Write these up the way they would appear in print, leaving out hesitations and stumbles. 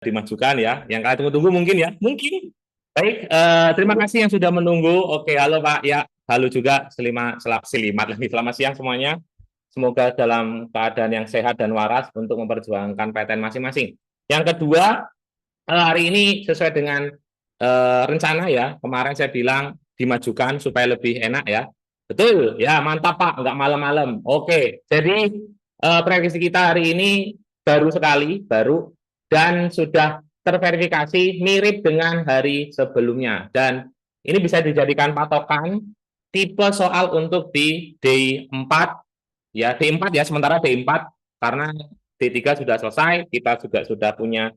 dimajukan ya. Yang kalian tunggu-tunggu mungkin ya, mungkin. Baik, terima kasih yang sudah menunggu. Oke, halo Pak. Ya, halo juga. Selamat lagi. Selamat siang semuanya. Semoga dalam keadaan yang sehat dan waras untuk memperjuangkan PTN masing-masing. Yang kedua, hari ini sesuai dengan rencana ya. Kemarin saya bilang dimajukan supaya lebih enak ya. Betul, ya mantap Pak. Nggak malam-malam. Oke, jadi prediksi kita hari ini baru sekali, baru dan sudah terverifikasi mirip dengan hari sebelumnya. Dan ini bisa dijadikan patokan tipe soal untuk di D4 ya, D4 ya, sementara D4 karena D3 sudah selesai, kita juga sudah punya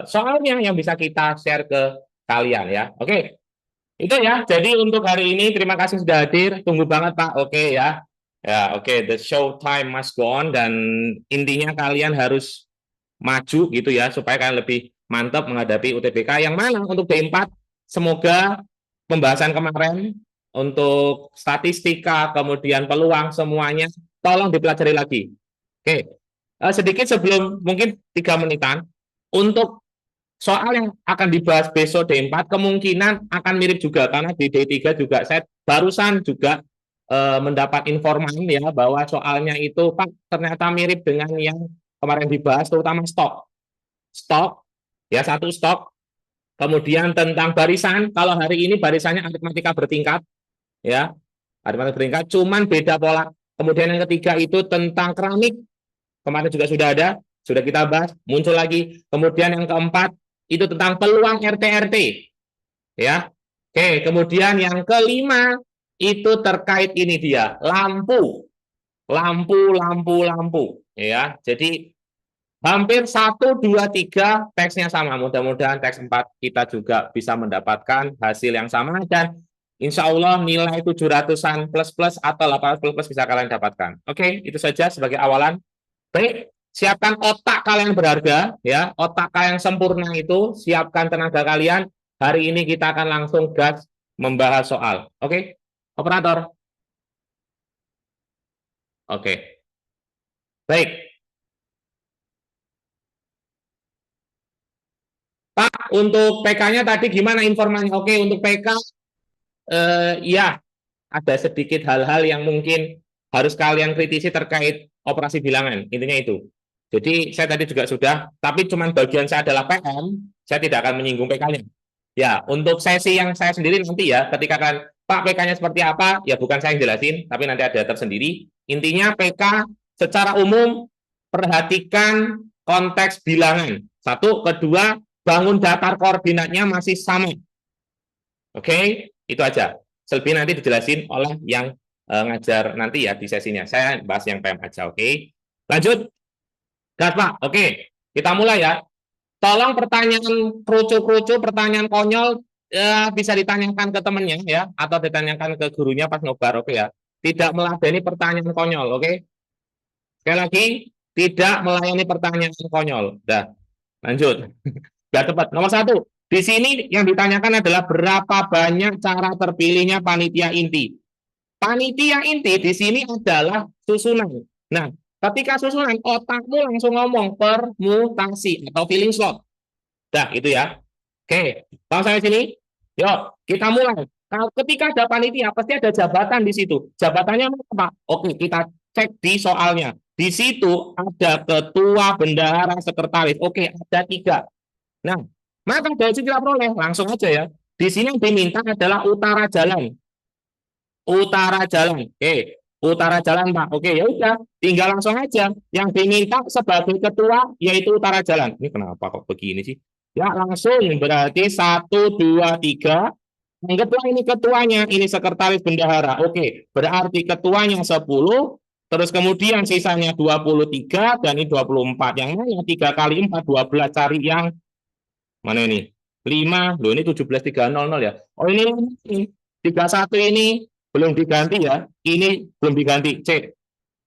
soalnya yang bisa kita share ke kalian ya. Oke, itu ya. Jadi untuk hari ini terima kasih sudah hadir. Tunggu banget Pak. Oke ya. Ya, oke, the show time must go on dan intinya kalian harus maju gitu ya supaya kalian lebih mantap menghadapi UTBK yang mana untuk D4 semoga pembahasan kemarin untuk statistika kemudian peluang semuanya tolong dipelajari lagi. Oke, sedikit sebelum mungkin 3 menitan untuk soal yang akan dibahas besok D4 kemungkinan akan mirip juga karena di D3 juga saya barusan juga mendapat informasi ya bahwa soalnya itu Pak ternyata mirip dengan yang kemarin dibahas terutama stok ya, satu stok, kemudian tentang barisan. Kalau hari ini barisannya aritmatika bertingkat ya, aritmatika bertingkat cuman beda pola. Kemudian yang ketiga itu tentang keramik, kemarin juga sudah ada, sudah kita bahas, muncul lagi. Kemudian yang keempat itu tentang peluang RT-RT ya. Oke, kemudian yang kelima itu terkait ini dia, lampu ya. Jadi hampir 1, 2, 3 teksnya sama. Mudah-mudahan teks 4 kita juga bisa mendapatkan hasil yang sama dan insya Allah nilai 700-an plus-plus atau 800 plus-plus bisa kalian dapatkan. Oke, itu saja sebagai awalan. Baik, siapkan otak kalian berharga ya, otak kalian sempurna itu, siapkan tenaga kalian. Hari ini kita akan langsung gas membahas soal. Oke, operator. Oke, baik. Pak, untuk PK-nya tadi gimana informasinya? Oke, untuk PK ya ada sedikit hal-hal yang mungkin harus kalian kritisi terkait operasi bilangan. Intinya itu. Jadi saya tadi juga sudah, tapi cuman bagian saya adalah PM, saya tidak akan menyinggung PK-nya. Ya, untuk sesi yang saya sendiri nanti ya, ketika kan Pak PK-nya seperti apa, ya bukan saya yang jelasin, tapi nanti ada tersendiri. Intinya PK secara umum perhatikan konteks bilangan. Satu, kedua, bangun datar koordinatnya masih sama. Oke, itu aja. Selebihnya nanti dijelasin oleh yang ngajar nanti ya di sesinya. Saya bahas yang PM aja, oke? Lanjut. Gas, Pak. Oke, kita mulai ya. Tolong pertanyaan kerucu-kerucu, pertanyaan konyol bisa ditanyakan ke temennya ya, atau ditanyakan ke gurunya pas nobar, oke ya. Tidak meladeni pertanyaan konyol, oke? Sekali lagi, tidak melayani pertanyaan konyol. Dah, lanjut. Biar cepat. Nomor 1, di sini yang ditanyakan adalah berapa banyak cara terpilihnya panitia inti. Panitia inti di sini adalah susunan. Nah, ketika susunan, otakmu langsung ngomong permutasi atau filling slot. Dah, itu ya. Oke, paham sampai sini? Yuk, kita mulai. Kalau ketika ada panitia, pasti ada jabatan di situ. Jabatannya apa? Oke, kita cek di soalnya. Di situ ada ketua, bendahara, sekretaris. Oke, ada 3. Nah, maka dari situ kita peroleh langsung aja ya. Di sini yang diminta adalah utara jalan. Utara jalan. Oke, utara jalan Pak. Oke, ya udah, tinggal langsung aja. Yang diminta sebagai ketua yaitu utara jalan. Ini kenapa kok begini sih? Ya langsung berarti 1, 2, 3. Yang ketua ini ketuanya, ini sekretaris bendahara. Oke, berarti ketuanya 10, terus kemudian sisanya 23 dan ini 24. Yang mana 3 kali 4 12, cari yang mana ini? 5, loh ini 17.300 ya. Oh ini 31 ini belum diganti ya. Ini belum diganti. C.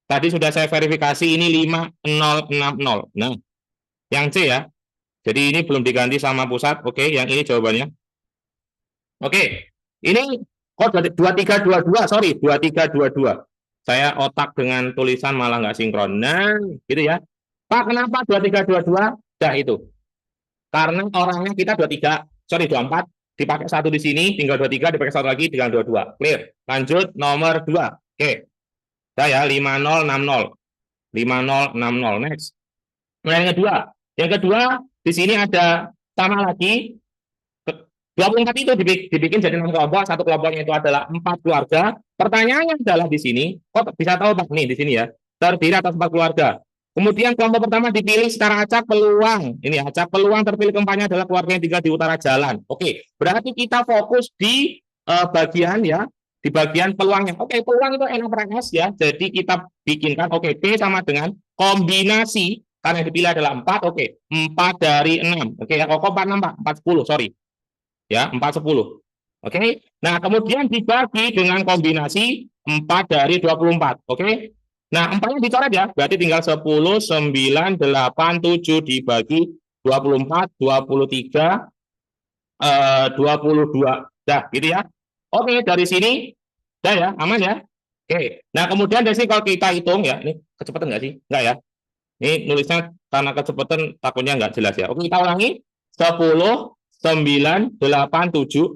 Tadi sudah saya verifikasi ini 5060. Nah, yang C ya. Jadi ini belum diganti sama pusat. Oke, yang ini jawabannya. Oke. Ini oh 2322, sorry, 2322. Saya otak dengan tulisan malah nggak sinkron. Nah, gitu ya. Pak, kenapa 2322? Dah itu. Karena orangnya kita 23, sorry 24, dipakai satu di sini, tinggal 23, dipakai satu lagi, tinggal 22. Clear. Lanjut nomor 2. Oke. Saya 5060. 5060. Next. Nah, yang kedua di sini ada sama lagi 24 itu dibikin jadi 6 kelompok, satu kelompoknya itu adalah 4 keluarga. Pertanyaannya adalah di sini, kok bisa tahu Pak nih di sini ya, terdiri atas 4 keluarga. Kemudian kelompok pertama dipilih secara acak peluang. Ini acak peluang terpilih keempatnya adalah keluarga yang tinggal di utara jalan. Oke, berarti kita fokus di bagian ya, di bagian peluangnya. Oke, peluang itu NFRS ya. Jadi kita bikinkan oke, P sama dengan kombinasi karena yang dipilih adalah 4. Oke, 4 dari 6. Oke, ya, kok 46 Pak? 410, sorry. Ya, 410. Oke. Nah, kemudian dibagi dengan kombinasi 4 dari 24. Oke. Nah, 4-nya dicoret ya. Berarti tinggal 10, 9, 8, 7 dibagi 24, 23, 22. Dah, gitu ya. Oke, dari sini dah ya, aman ya. Oke. Nah, kemudian dari sini kalau kita hitung ya, ini kecepatan nggak sih? Nggak ya. Ini nulisnya karena kecepatan takutnya nggak jelas ya. Oke, kita ulangi. 10, 9, 8, 7,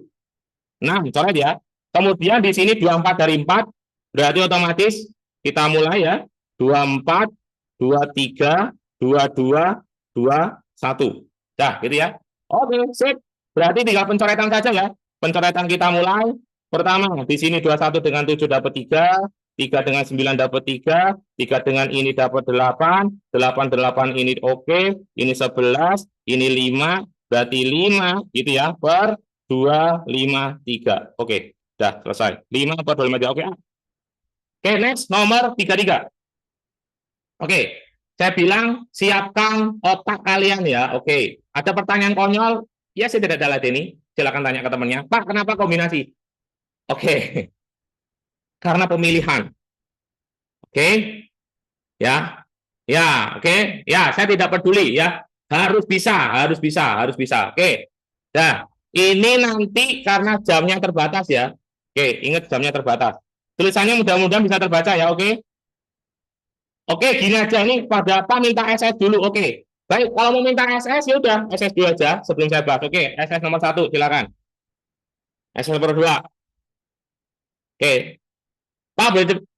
6, coret ya. Kemudian di sini 24 dari 4, berarti otomatis kita mulai ya. 24, 23, 22, 21. Dah, gitu ya. Oke, sip. Berarti tinggal pencoretan saja ya. Pencoretan kita mulai. Pertama, di sini 21 dengan 7 dapat 3, 3 dengan 9 dapat 3, 3 dengan ini dapat 8, 8, 8 ini oke, ini 11, ini 5, berarti 5 gitu ya, per 2, 5, 3. Oke, dah selesai. 5 per 2, 5, 3. Oke. Oke, next nomor 33. Oke, saya bilang siapkan otak kalian ya. Oke, ada pertanyaan konyol, ya saya tidak ada ini. Silakan tanya ke temannya. Pak, kenapa kombinasi? Oke, karena pemilihan. Oke, ya, ya, oke, ya, saya tidak peduli ya. Harus bisa, harus bisa, harus bisa. Oke, nah, ini nanti karena jamnya terbatas ya. Oke, ingat jamnya terbatas. Tulisannya mudah-mudahan bisa terbaca ya, oke? Oke, gini aja ini pada apa minta SS dulu, oke. Baik, kalau mau minta SS ya udah SS dulu aja sebelum saya bahas. Oke, SS nomor 1 silakan. SS nomor 2. Oke. Pak,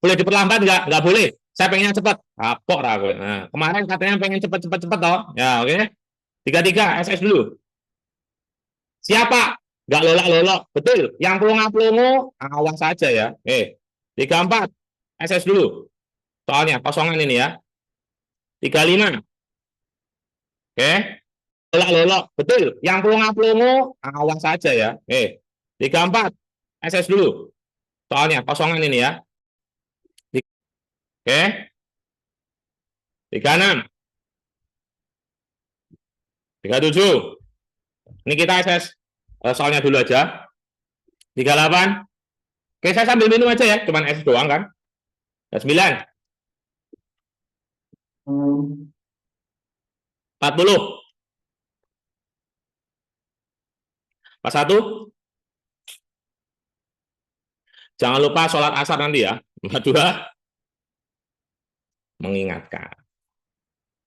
boleh diperlambat nggak? Nggak boleh. Saya pengennya cepat. Kapok aku. Nah, kemarin katanya pengen cepet toh. Ya, oke. 33 SS dulu. Siapa? Nggak lolak-lolok. Betul. Yang pelongo-pelongo, awas saja ya. 34. SS dulu. Soalnya kosongan ini ya. 35. Oke. Lolak-lolok. Betul. Yang pelongo-pelongo, awas saja ya. 34. SS dulu. Soalnya kosongan ini ya. Oke. 36. 37. Ini kita SS soalnya dulu aja. 38. Oke, saya sambil minum aja ya. Cuman SS doang kan. 9. 40. 41. Jangan lupa sholat asar nanti ya. 42. Mengingatkan.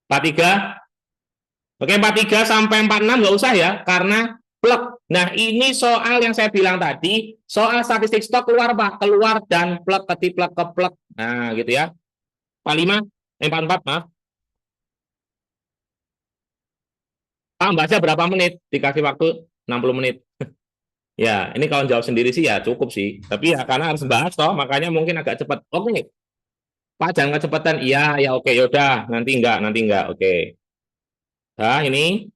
43. Oke, 43 sampai 46 nggak usah ya, karena plek. Nah, ini soal yang saya bilang tadi, soal statistik stok keluar, Pak. Keluar dan plek, ketiplek, keplek. Nah, gitu ya. 45, 44, maaf. Pak, baca berapa menit? Dikasih waktu 60 menit. Ya, ini kalau jawab sendiri sih ya cukup sih. Tapi ya karena harus bahas toh, makanya mungkin agak cepat. Oke, Pak jangan kecepatan. Iya, ya oke, yaudah. Nanti enggak. Oke. Nah, ini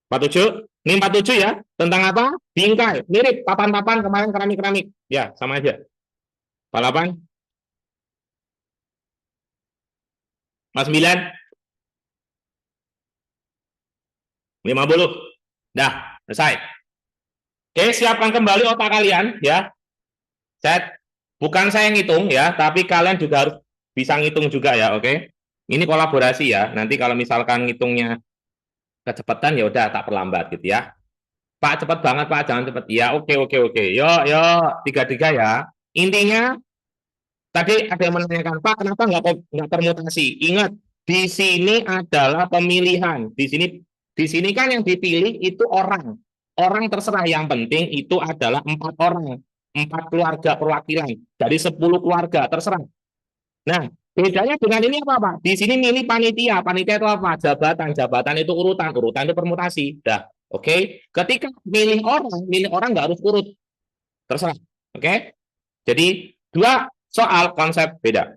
47. Ini 47 ya. Tentang apa? Bingkai. Mirip papan-papan kemarin keramik-keramik. Ya, sama aja. 48. 49. 50. Dah, selesai. Oke, siapkan kembali otak kalian ya. Bukan saya yang ngitung ya, tapi kalian juga harus bisa ngitung juga ya, oke? Ini kolaborasi ya. Nanti kalau misalkan ngitungnya kecepatan ya udah tak perlambat gitu ya. Pak cepet banget Pak, jangan cepet. Ya oke. Yuk 33 ya. Intinya tadi ada yang menanyakan Pak kenapa nggak termutasi? Ingat Di sini adalah pemilihan. Di sini kan yang dipilih itu orang. Orang terserah, yang penting itu adalah 4 orang, 4 keluarga perwakilan dari 10 keluarga terserah. Nah, bedanya dengan ini apa, Pak? Di sini milih panitia. Panitia itu apa? Jabatan. Jabatan itu urutan. Urutan itu permutasi. Dah, oke. Ketika milih orang nggak harus urut. Terserah. Oke. Jadi, 2 soal konsep beda.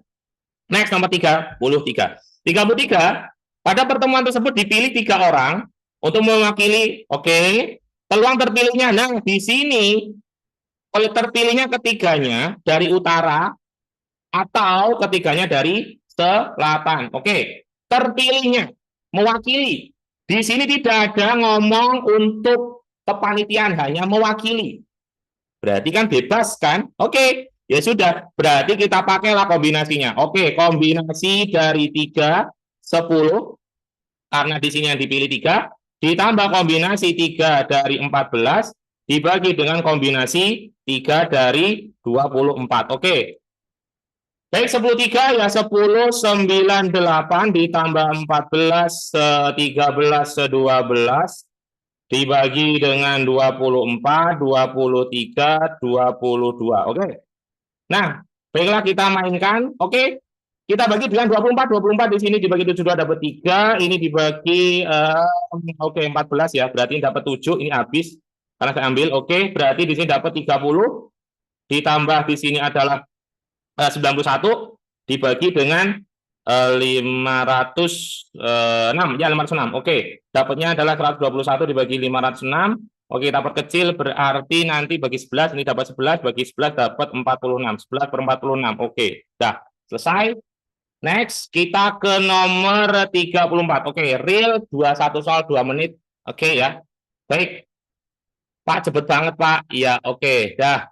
Next, nomor 33. 33, pada pertemuan tersebut dipilih 3 orang untuk mewakili, oke. Peluang terpilihnya, nah di sini, kalau terpilihnya ketiganya dari utara, atau ketiganya dari selatan. Oke, terpilihnya mewakili. Di sini tidak ada ngomong untuk kepanitiaan, hanya mewakili. Berarti kan bebas kan? Oke, ya sudah. Berarti kita pakailah kombinasinya. Oke, kombinasi dari 3, 10, karena di sini yang dipilih 3, ditambah kombinasi 3 dari 14, dibagi dengan kombinasi 3 dari 24. Oke, baik, 10 3 ya 10 9 8 ditambah 14 13 12 dibagi dengan 24 23 22. Oke. Nah, baiklah kita mainkan. Oke. Kita bagi dengan 24 di sini dibagi 72 dapat 3, ini dibagi oke 14 ya. Berarti dapat 7, ini habis karena saya ambil. Oke, berarti di sini dapat 30 ditambah di sini adalah 91 dibagi dengan 506 ya 506. Oke, dapatnya adalah 121 dibagi 506. Oke, kita perkecil berarti nanti bagi 11 ini dapat 11 bagi 11 dapat 46. 11 per 46. Oke, dah selesai. Next, kita ke nomor 34. Oke, real 21 soal 2 menit. Oke ya. Baik. Pak, cepet banget, Pak. Iya, oke. Dah.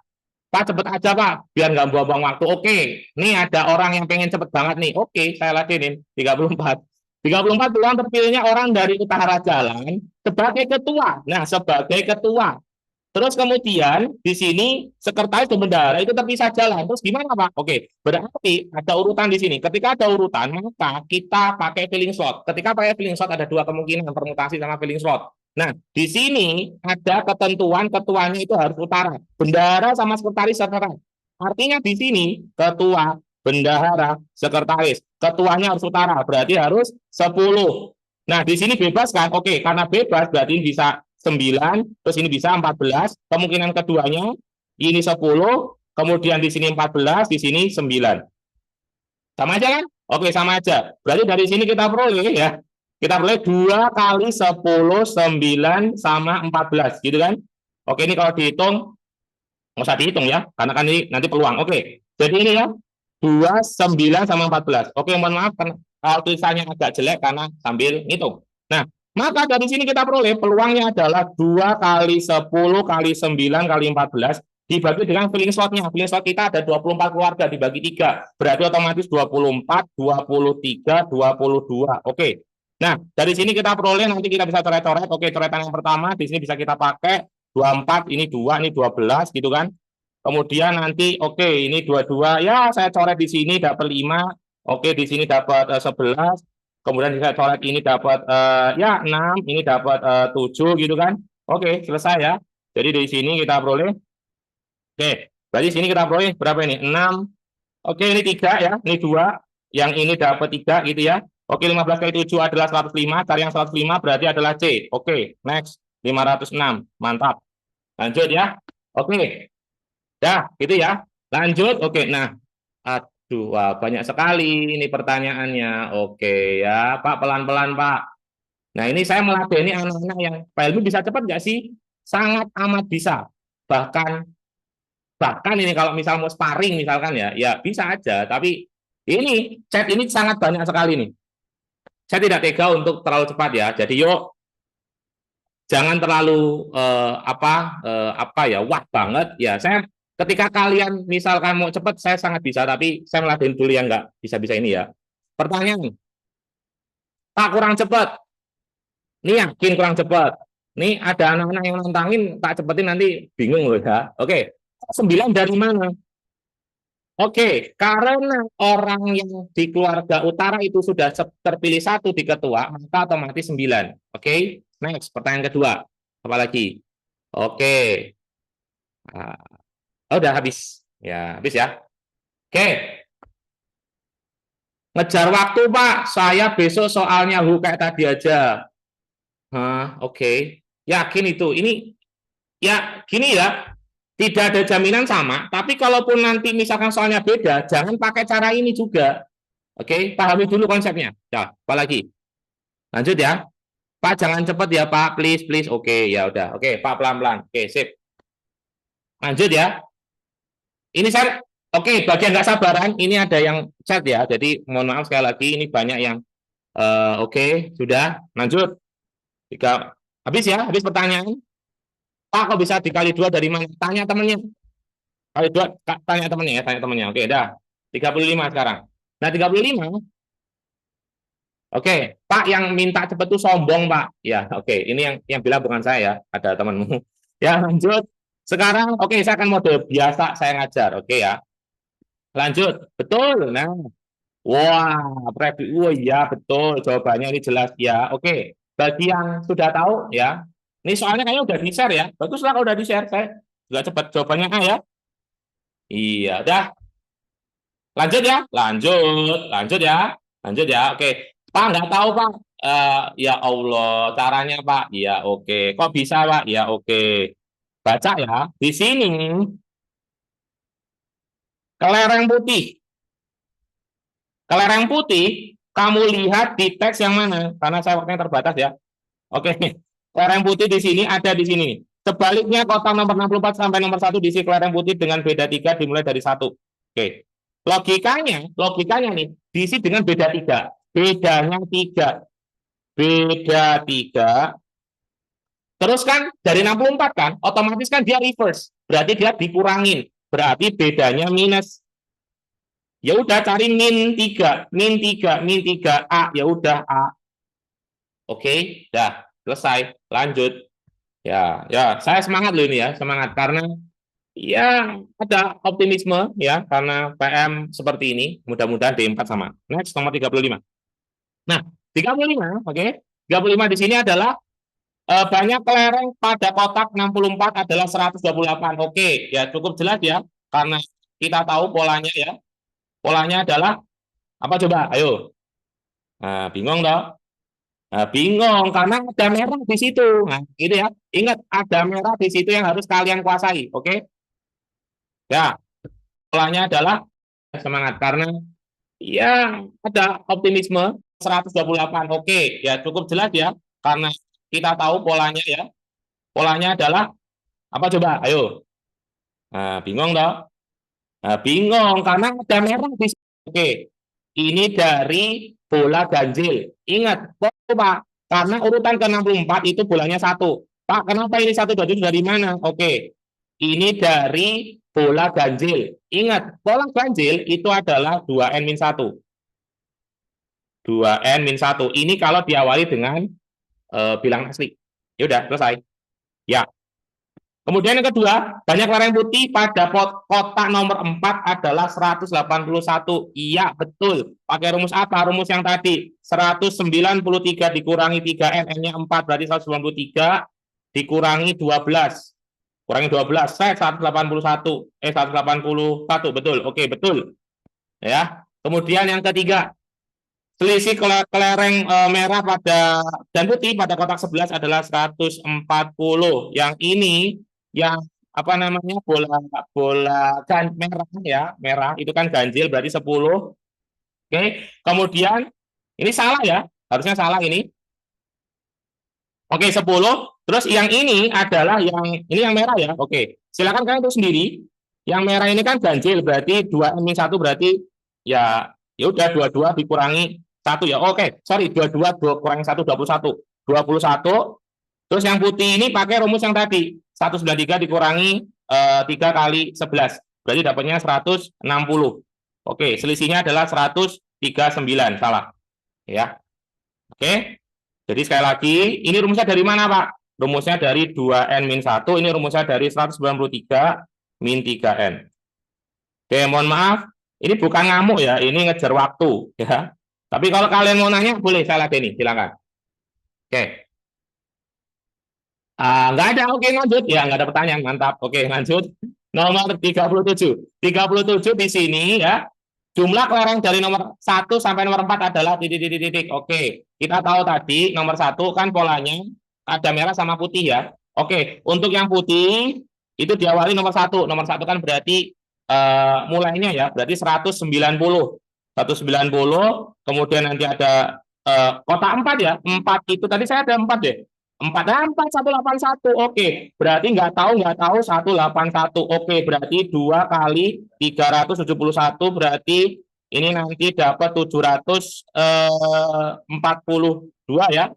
Pak, cepet aja, Pak, biar nggak buang-buang waktu. Oke, nih ada orang yang pengen cepet banget nih. Oke, saya ladenin. 34. 34 peluang terpilihnya orang dari utara jalan sebagai ketua. Nah, sebagai ketua. Terus kemudian di sini sekretaris dan bendahara itu terpisah jalan. Terus gimana, Pak? Oke, berarti ada urutan di sini. Ketika ada urutan, maka kita pakai filling slot. Ketika pakai filling slot ada 2 kemungkinan, permutasi sama filling slot. Nah, di sini ada ketentuan ketuanya itu harus utara. Bendahara sama sekretaris setara. Artinya di sini ketua, bendahara, sekretaris. Ketuanya harus utara, berarti harus 10. Nah, di sini bebas kan? Oke, karena bebas berarti bisa 9, terus ini bisa 14. Kemungkinan keduanya ini 10, kemudian di sini 14, di sini 9. Sama aja kan? Oke, sama aja. Berarti dari sini kita peroleh ya. Kita peroleh 2 kali 10, 9 sama 14, gitu kan? Oke, ini kalau dihitung, nggak usah dihitung ya, karena kan ini nanti peluang. Oke, jadi ini ya, 2, 9 sama 14. Oke, mohon maaf, kalau tulisannya agak jelek karena sambil ngitung. Nah, maka dari sini kita peroleh peluangnya adalah 2 kali 10 kali 9 kali 14 dibagi dengan filling slotnya. Filling slot kita ada 24 keluarga dibagi 3. Berarti otomatis 24, 23, 22. Oke. Nah, dari sini kita peroleh nanti kita bisa coret-coret. Oke, coretan yang pertama di sini bisa kita pakai 24, ini 2, ini 12 gitu kan. Kemudian nanti oke, ini 22. Ya, saya coret di sini dapat 5. Oke, di sini dapat 11. Kemudian saya coret ini dapat ya 6, ini dapat 7 gitu kan. Oke, selesai ya. Jadi di sini kita peroleh. Oke, berarti sini kita peroleh berapa ini? 6. Oke, ini 3 ya, ini 2. Yang ini dapat 3 gitu ya. Oke, 15 kali 7 adalah 105. Cari yang 105 berarti adalah C. Oke, next. 506. Mantap. Lanjut ya. Oke. Ya, gitu ya. Lanjut. Oke, nah. Aduh, wah, banyak sekali ini pertanyaannya. Oke ya, Pak, pelan-pelan, Pak. Nah, ini saya meladeni anak-anak yang Pak Helmi bisa cepat nggak sih? Sangat amat bisa. Bahkan bahkan ini kalau misal mau sparring misalkan ya, ya bisa aja. Tapi ini chat ini sangat banyak sekali nih. Saya tidak tega untuk terlalu cepat ya. Jadi yuk jangan terlalu apa ya wah banget ya. Saya ketika kalian misalkan mau cepat saya sangat bisa, tapi saya meladeni dulu yang nggak bisa-bisa ini ya. Pertanyaan, Pak kurang cepat. Ini yakin kurang cepat. Nih ada anak-anak yang nantangin tak cepetin nanti bingung loh ya. Oke, 9 dari mana? Oke, karena orang yang di keluarga utara itu sudah terpilih satu di ketua, maka otomatis 9. Oke, next, pertanyaan kedua. Apa lagi? Oke, ah, oh, udah habis. Ya, habis ya. Oke, ngejar waktu, Pak. Saya besok soalnya kayak tadi aja. Hah, oke. Yakin itu. Ini ya gini ya. Tidak ada jaminan sama, tapi kalaupun nanti misalkan soalnya beda, jangan pakai cara ini juga. Oke, pahami dulu konsepnya. Ya, apalagi? Lanjut ya. Pak, jangan cepet ya, Pak. Please, please. Oke, ya udah. Oke, Pak, pelan-pelan. Oke, sip. Lanjut ya. Ini saya, oke, bagi yang nggak sabaran, ini ada yang chat ya. Jadi, mohon maaf sekali lagi, ini banyak yang, oke, sudah. Lanjut. Jika habis ya, habis pertanyaan. Pak, kok bisa dikali dua dari mana? Tanya temennya. Kali dua, tanya temennya ya, tanya temennya. Oke, dah. 35 sekarang. Nah, 35. Oke, Pak yang minta cepet tuh sombong, Pak. Ya, oke. Ini yang bilang bukan saya ya, ada temanmu. Ya, lanjut. Sekarang, oke, saya akan mode biasa saya ngajar, oke ya. Lanjut, betul. Nah, wah, wah ya betul. Jawabannya ini jelas ya. Oke, bagi yang sudah tahu ya, ini soalnya kayaknya udah di-share ya. Baguslah kalau udah di-share, saya juga cepat jawabannya A ya. Iya, dah. Lanjut ya, lanjut ya, lanjut ya. Oke, Pak nggak tahu Pak. Ya Allah, caranya Pak. Ya oke. Kok bisa Pak? Ya oke. Baca ya. Di sini kelereng putih. Kelereng putih, kamu lihat di teks yang mana? Karena saya waktunya terbatas ya. Oke, kelereng putih di sini ada di sini. Sebaliknya kotak nomor 64 sampai nomor 1 diisi kelereng putih dengan beda 3 dimulai dari 1. Oke. Logikanya nih diisi dengan beda 3. Bedanya 3. Beda 3. Terus kan dari 64 kan, otomatis kan dia reverse. Berarti dia dikurangin. Berarti bedanya minus. Ya udah cari min 3, min 3, min 3 A, ya udah A. Oke, dah selesai. Lanjut. Ya, ya, saya semangat loh ini ya, semangat karena ya ada optimisme ya karena PM seperti ini, mudah-mudahan D4 sama. Next nomor 35. Nah, 35, oke. 35 di sini adalah banyak kelereng pada kotak 64 adalah 128. Oke, ya cukup jelas ya karena kita tahu polanya ya. Polanya adalah apa coba? Ayo. Nah, bingung toh? Nah, bingung karena ada merah di situ. Nah, gitu ya. Ingat ada merah di situ yang harus kalian kuasai, oke? Ya, polanya adalah semangat karena ya ada optimisme 128. Oke, ya cukup jelas ya karena kita tahu polanya ya. Polanya adalah apa coba? Ayo. Nah, bingung toh? Nah, bingung karena ada merah di situ. Oke. Ini dari bola ganjil. Ingat, Pak, karena urutan ke-64 itu bolanya 1. Pak, kenapa ini 127 dari mana? Oke. Ini dari bola ganjil. Ingat, bola ganjil itu adalah 2n-1. 2n-1. Ini kalau diawali dengan bilang asli. Ya udah, selesai. Ya. Kemudian yang kedua, banyak kelereng putih pada kotak nomor 4 adalah 181. Iya, betul. Pakai rumus apa? Rumus yang tadi. 193 dikurangi 3N, N-nya 4, berarti 193 dikurangi 12. Kurangi 12, saya 181. 181, betul. Oke, betul. Ya. Kemudian yang ketiga, selisih kelereng merah pada dan putih pada kotak 11 adalah 140. Yang ini yang apa namanya bola bola kan merah ya, merah itu kan ganjil berarti 10. Oke. Kemudian ini salah ya, harusnya salah ini. Oke, 10. Terus yang ini adalah yang merah ya. Oke. Silakan kalian tulis sendiri. Yang merah ini kan ganjil berarti 2 min 1 berarti ya ya udah 22 dikurangi 1 ya. Oke, sorry 22 kurangi 1 21. 21. Terus yang putih ini pakai rumus yang tadi. 193 dikurangi 3 kali 11. Berarti dapatnya 160. Oke, selisihnya adalah 139. Salah. Ya. Oke. Jadi sekali lagi, ini rumusnya dari mana, Pak? Rumusnya dari 2n-1, ini rumusnya dari 193 min 3n. Oke, mohon maaf, ini bukan ngamuk ya, ini ngejar waktu ya. Tapi kalau kalian mau nanya, boleh saya ladeni, silakan. Oke. Nggak ada, oke lanjut. Ya, nggak ada pertanyaan, mantap. Oke, lanjut. Nomor 37. 37 di sini ya. Jumlah kelereng dari nomor 1 sampai nomor 4 adalah titik-titik-titik. Oke, kita tahu tadi nomor 1 kan polanya ada merah sama putih ya. Oke, untuk yang putih itu diawali nomor 1. Nomor 1 kan berarti mulainya ya, berarti 190. 190, kemudian nanti ada kotak 4 ya. 4 itu tadi saya ada 4 deh. 4 181. Oke, berarti nggak tahu 181. Oke, berarti 2 kali 371 berarti ini nanti dapat 742 ya.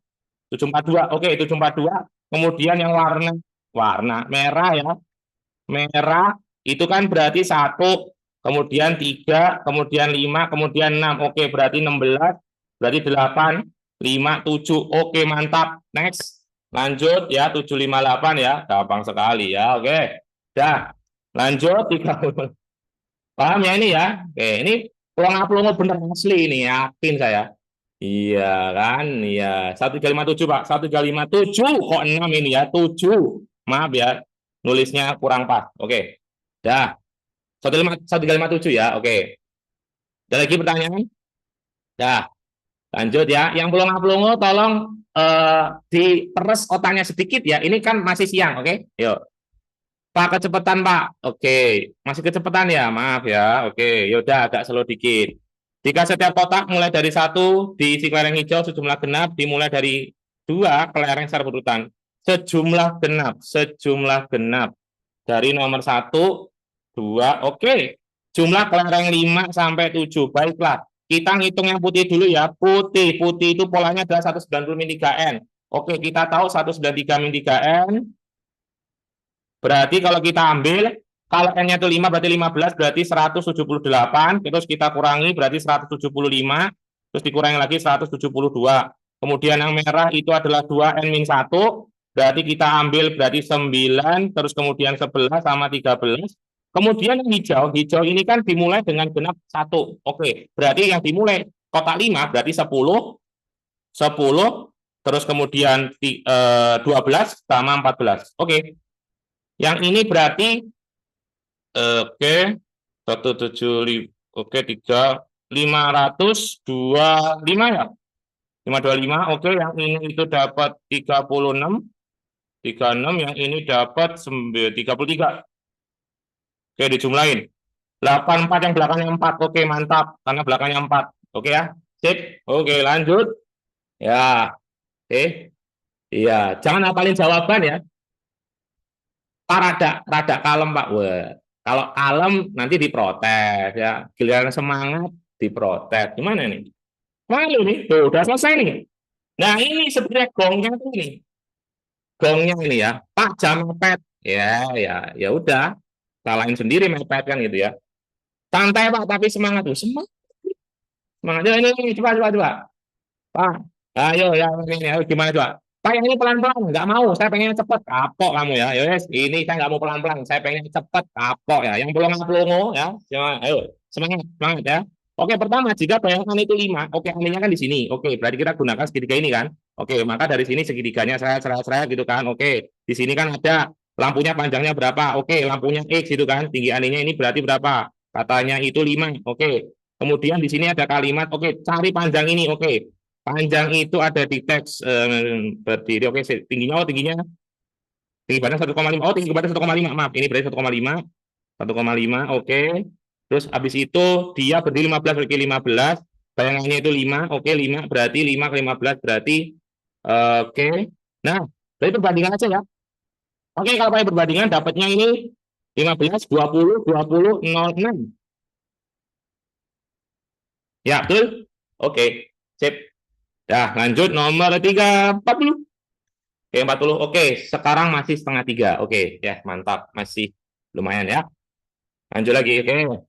742. Oke, 742. Kemudian yang warna warna merah ya. Merah itu kan berarti 1, kemudian 3, kemudian 5, kemudian 6. Oke, berarti 16, berarti 8, 5, 7. Oke, mantap. Next. Lanjut ya, 758 ya. Gampang sekali ya. Oke. Dah. Lanjut 30. Paham ya ini ya? Oke, ini pelongo-pelongo bener asli ini, yakin saya. Iya kan? Iya. 1357, Pak. 1357 kok 6 ini ya? 7. Maaf ya. Nulisnya kurang pas. Oke. Dah. 1357 ya. Oke. Ada lagi pertanyaan? Dah. Lanjut ya. Yang pelongo-pelongo tolong diperes otaknya sedikit ya. Ini kan masih siang, oke? Yuk. Pak, kecepatan, Pak. Oke. Masih kecepatan ya? Maaf ya. Oke. Yaudah, agak slow dikit. Jika setiap kotak mulai dari 1 diisi kelereng hijau sejumlah genap, dimulai dari 2 kelereng secara berurutan. Sejumlah genap dari nomor 1, 2, oke. Jumlah kelereng 5 sampai 7. Baiklah. Kita ngitung yang putih dulu ya. Putih itu polanya adalah 190 min 3N. Oke, kita tahu 193 min 3N. Berarti kalau kita ambil, kalau N-nya itu 5 berarti 15, berarti 178, terus kita kurangi berarti 175, terus dikurangi lagi 172. Kemudian yang merah itu adalah 2N-1, berarti kita ambil berarti 9, terus kemudian 11 sama 13. Kemudian yang hijau ini kan dimulai dengan genap 1. Oke, berarti yang dimulai kotak 5 berarti 10, terus kemudian 12 sama 14. Oke. Yang ini berarti oke 175, oke 525 ya. 525. Oke, yang ini itu dapat 36, yang ini dapat 33. Oke, dijumlahin. 84 yang belakangnya 4. Oke, mantap karena belakangnya 4. Oke ya. Sip. Oke, lanjut. Ya. Oke. Iya, jangan hafalin jawaban ya. Pak rada kalem Pak. Wah, kalau kalem nanti diprotes ya. Giliran semangat diprotes. Gimana nih? Malu nih. Tuh, udah selesai nih. Nah, ini sebenarnya gongnya tuh nih. Gongnya ini ya. Pak jam mepet. Ya udah. Salahin sendiri mepet kan gitu ya. Santai Pak, tapi semangat tuh. Semangat. Semangat. Ya, ini coba. Pak, ayo ya ini ayo gimana coba? Pak yang ini pelan-pelan, nggak mau. Saya pengen cepet, kapok kamu ya. Yowes, ini saya nggak mau pelan-pelan. Saya pengen cepet, kapok ya. Yang belum pelongo ya, ayo semangat ya. Oke, pertama jika bayangan itu 5, oke aninya kan di sini. Oke, berarti kita gunakan segitiga ini kan. Oke, maka dari sini segitiganya saya gitu kan. Oke, di sini kan ada lampunya panjangnya berapa? Oke, lampunya X gitu kan. Tinggi aninya ini berarti berapa? Katanya itu 5. Oke. Kemudian di sini ada kalimat, oke, cari panjang ini. Oke. Panjang itu ada di teks berdiri. Oke, tingginya tinggi badan 1,5. Oh, tinggi badan 1,5. Maaf, ini berarti 1,5. 1,5. Oke. Terus habis itu dia berdiri 15 kali 15. Bayangannya itu 5. Oke, 5 berarti 5 ke 15 berarti oke. Nah, berarti perbandingan aja ya. Oke, kalau pakai perbandingan dapatnya ini 15, 20, 20, 06. Ya, betul? Oke. Sip. Dah, lanjut nomor 3, 40. Oke, 40. Oke, sekarang masih setengah 3. Oke, ya mantap. Masih lumayan ya. Lanjut lagi. Oke.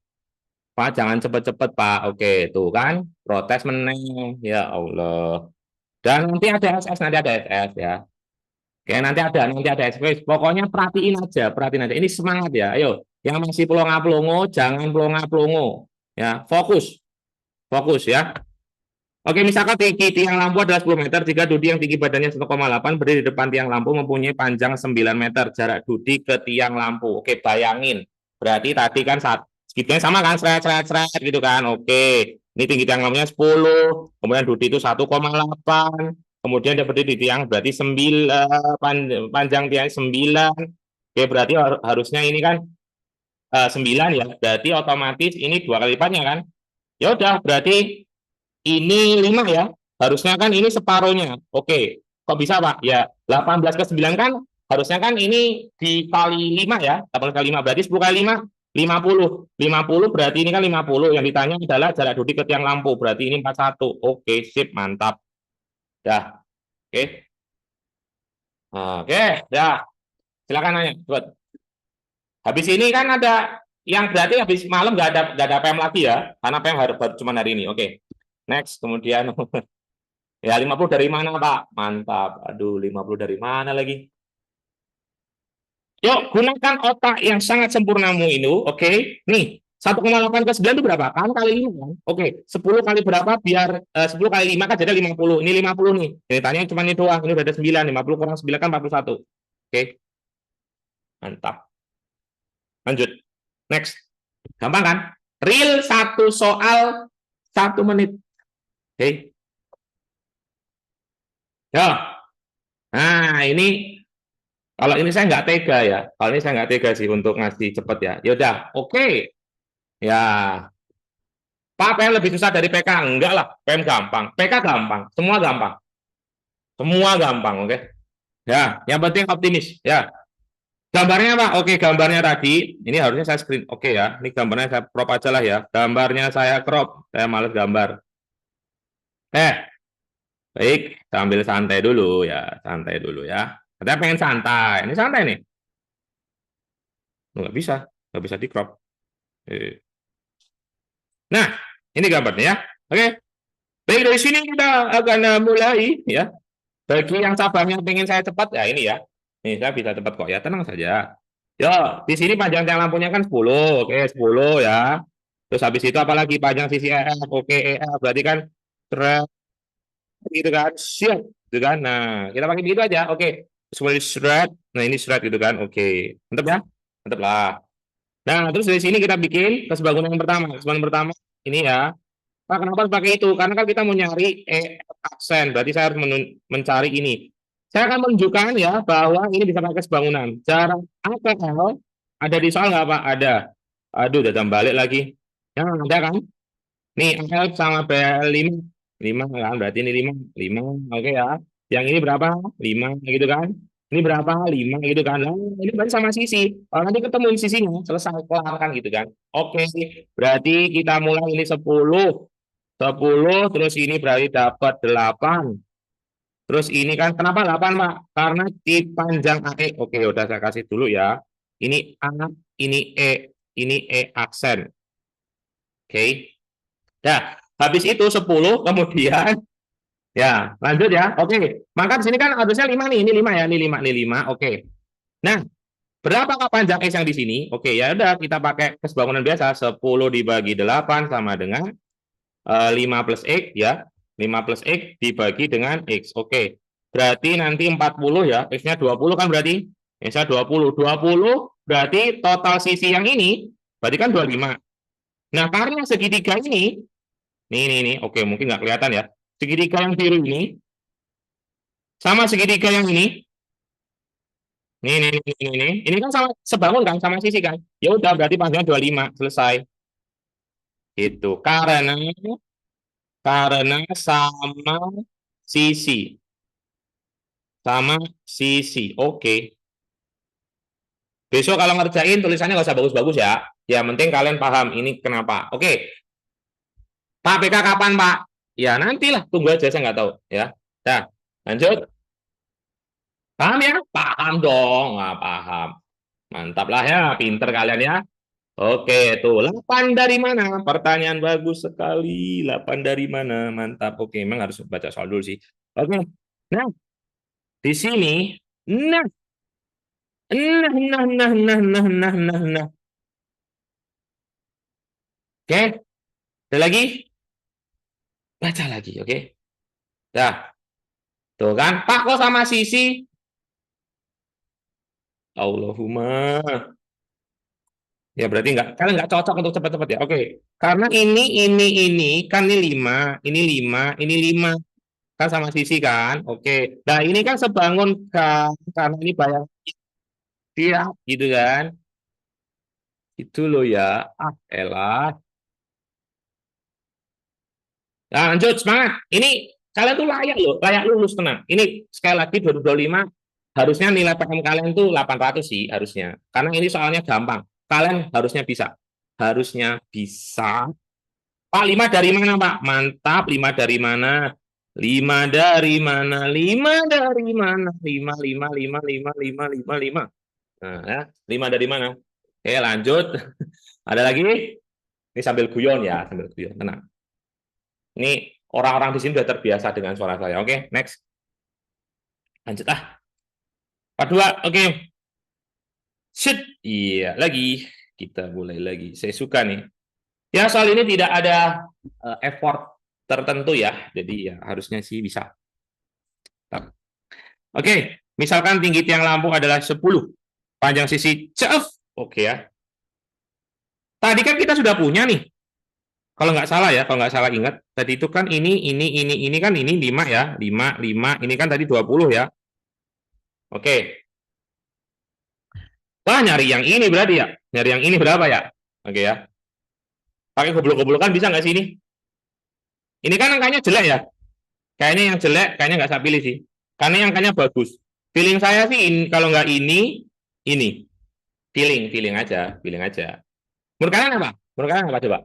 Pak, jangan cepet-cepet, Pak. Oke, tuh kan. Protes meneng. Ya Allah. Dan nanti ada SS ya. Oke, nanti ada SS. Pokoknya perhatiin aja. Ini semangat ya. Ayo. Yang masih pelongo-pelongo, jangan pelongo-pelongo. Ya, fokus. Fokus ya. Oke, misalkan tinggi tiang lampu adalah 10 meter, jika Dudi yang tinggi badannya 1,8 berdiri di depan tiang lampu mempunyai panjang 9 meter, jarak Dudi ke tiang lampu. Oke, bayangin. Berarti tadi kan segitunya sama kan, seret gitu kan. Oke, ini tinggi tiang lampunya 10, kemudian Dudi itu 1,8, kemudian dia berdiri di tiang berarti 9, panjang tiang 9. Oke, berarti harusnya ini kan 9 ya, berarti otomatis ini 2 kali lipatnya kan. Ya udah, berarti ini 5 ya. Harusnya kan ini separuhnya. Oke. Kok bisa, Pak? Ya, 18 ke 9 kan harusnya kan ini dikali 5 ya. 18 kali 5 berarti 10 kali 5 50. 50 berarti ini kan 50. Yang ditanya adalah jarak Dudi ke tiang lampu. Berarti ini 41. Oke, sip, mantap. Dah. Oke. Oke, dah. Silakan nanya. Buat. Habis ini kan ada yang berarti habis malam nggak ada PM lagi ya. Karena PM baru cuma hari ini. Oke. Next, kemudian ya 50 dari mana, Pak? Mantap. Aduh, 50 dari mana lagi? Yuk, gunakan otak yang sangat sempurnamu itu, oke? Nih, 1,8 ke 9 itu berapa? Kan kali 5 kan? Oke, 10 kali berapa biar 10 kali 5 kan jadi 50. Ini 50 nih. Jadi tanya cuma ini doang. Ini udah ada 9. 50 kurang 9 kan 41. Oke, mantap. Lanjut. Next. Gampang kan? Real satu soal 1 menit. Oke. Ya. Nah, ini kalau ini saya nggak tega ya. Kalau ini saya nggak tega sih untuk ngasih cepet ya. Yaudah, oke. Ya, Pak, PM lebih susah dari PK? Enggak lah, PM gampang. PK gampang, semua gampang. Semua gampang, oke. Ya, yang penting optimis. Ya, gambarnya Pak, oke, gambarnya tadi. Ini harusnya saya screen, oke ya. Ini gambarnya saya crop aja lah ya. Gambarnya saya crop, saya males gambar. Baik, sambil santai dulu ya, santai dulu ya. Katanya pengen santai, ini santai nih. Nggak bisa di crop. Nah, ini gambarnya ya. Oke, baik dari sini kita akan mulai ya. Bagi yang cabangnya pengen saya cepat ya ini ya. Nih saya bisa cepat kok ya, tenang saja. Yo, di sini panjang tiang lampunya kan 10. Oke, 10 ya. Terus habis itu apalagi panjang sisi EF. Oke, EF berarti kan seret gitu kan. Siap gitu kan. Nah, kita pakai begitu aja. Oke. Seperti seret. Nah, ini seret gitu kan. Oke. Mantap ya? Mantap lah. Nah, terus dari sini kita bikin kesebangunan yang pertama. Kesebangunan pertama ini ya. Pak, kenapa harus pakai itu? Karena kan kita mau nyari aksen, berarti saya harus mencari ini. Saya akan menunjukkan ya bahwa ini bisa pakai sebangunan. Jarak APL ada di soal nggak Pak? Ada. Aduh, datang balik lagi. Ya, ada kan? Nih, AL sama BL 5. 5 kan, berarti ini 5. 5, oke ya. Yang ini berapa? 5, gitu kan. Ini berapa? 5, gitu kan. Nah, ini berarti sama sisi. Kalau nanti ketemu di sisinya, selesai, kelar kan, gitu kan. Oke, berarti kita mulai ini 10. 10, terus ini berarti dapat 8. Terus ini kan, kenapa 8, Pak? Karena di panjang AE. Oke, udah saya kasih dulu ya. Ini A, ini E aksen. Oke. Nah, habis itu 10, kemudian ya, lanjut ya. Oke. Maka di sini kan harusnya 5 nih, ini 5 ya, ini 5, ini 5. Oke. Nah, berapakah panjang X yang di sini? Oke, ya udah kita pakai kesebangunan biasa. 10 dibagi 8 sama dengan 5 plus X ya. 5 plus X dibagi dengan X. Oke. Berarti nanti 40 ya. X-nya 20 kan berarti. X-nya 20. 20 berarti total sisi yang ini berarti kan 25. Nah, karena segitiga ini nih. Oke, mungkin nggak kelihatan ya. Segitiga yang biru ini sama segitiga yang ini. Ini kan sama sebangun kan sama sisi kan. Ya udah berarti panjangnya 25, selesai. Itu karena sama sisi. Sama sisi. Oke. Besok kalau ngerjain tulisannya nggak usah bagus-bagus ya. Ya penting kalian paham ini kenapa. Oke. Pak PK kapan Pak? Ya nantilah tunggu aja saya nggak tahu ya. Nah, lanjut. Paham ya? Paham dong. Nggak paham. Mantap lah ya, pinter kalian ya. Oke, tuh 8 dari mana? Pertanyaan bagus sekali. 8 dari mana? Mantap. Oke, memang harus baca soal dulu sih. Oke. Nah, di sini nah. Oke, ada lagi? Baca lagi, oke. Dah, tuh kan, Pak kok sama Sisi? Allahumma. Ya berarti nggak, kalian nggak cocok untuk cepat-cepat ya. Oke, karena ini kan ini 5, ini 5, ini 5 kan sama Sisi kan. Oke, nah ini kan sebangun kan, karena ini bayar siap gitu kan. Itu loh ya. Ah, elah. Nah, lanjut semangat. Ini kalian tuh layak loh, layak lulus tenang. Ini sekali lagi 2025 harusnya nilai PM kalian tuh 800 sih harusnya. Karena ini soalnya gampang. Kalian harusnya bisa. Harusnya bisa. Pak, 5 dari mana, Pak? Mantap, 5 dari mana? 5 dari mana? 5 dari mana? 5 5 5 5 5 5 5. Nah, ya. 5 dari mana? Oke, lanjut. Ada lagi? Ini sambil guyon ya, sambil guyon. Tenang. Ini orang-orang di sini sudah terbiasa dengan suara saya. Oke, next. Lanjut ah. Part 2. Oke. Shoot. Iya, lagi. Kita mulai lagi. Saya suka nih. Ya, soal ini tidak ada effort tertentu ya. Jadi ya harusnya sih bisa. Oke, misalkan tinggi tiang lampu adalah 10. Panjang sisi CF. Oke ya. Tadi kan kita sudah punya nih. Kalau nggak salah ya, kalau nggak salah ingat, tadi itu kan ini kan ini 5 ya, 5, 5, ini kan tadi 20 ya. Oke. Wah, nyari yang ini berarti ya. Nyari yang ini berapa ya? Oke ya. Pakai goblok-goblokan bisa nggak sih ini? Ini kan angkanya jelek ya. Kayaknya yang jelek, kayaknya nggak saya pilih sih. Karena yang angkanya bagus. Feeling saya sih, kalau nggak ini. Feeling aja, feeling aja. Menurut kalian apa? Menurut kalian apa coba?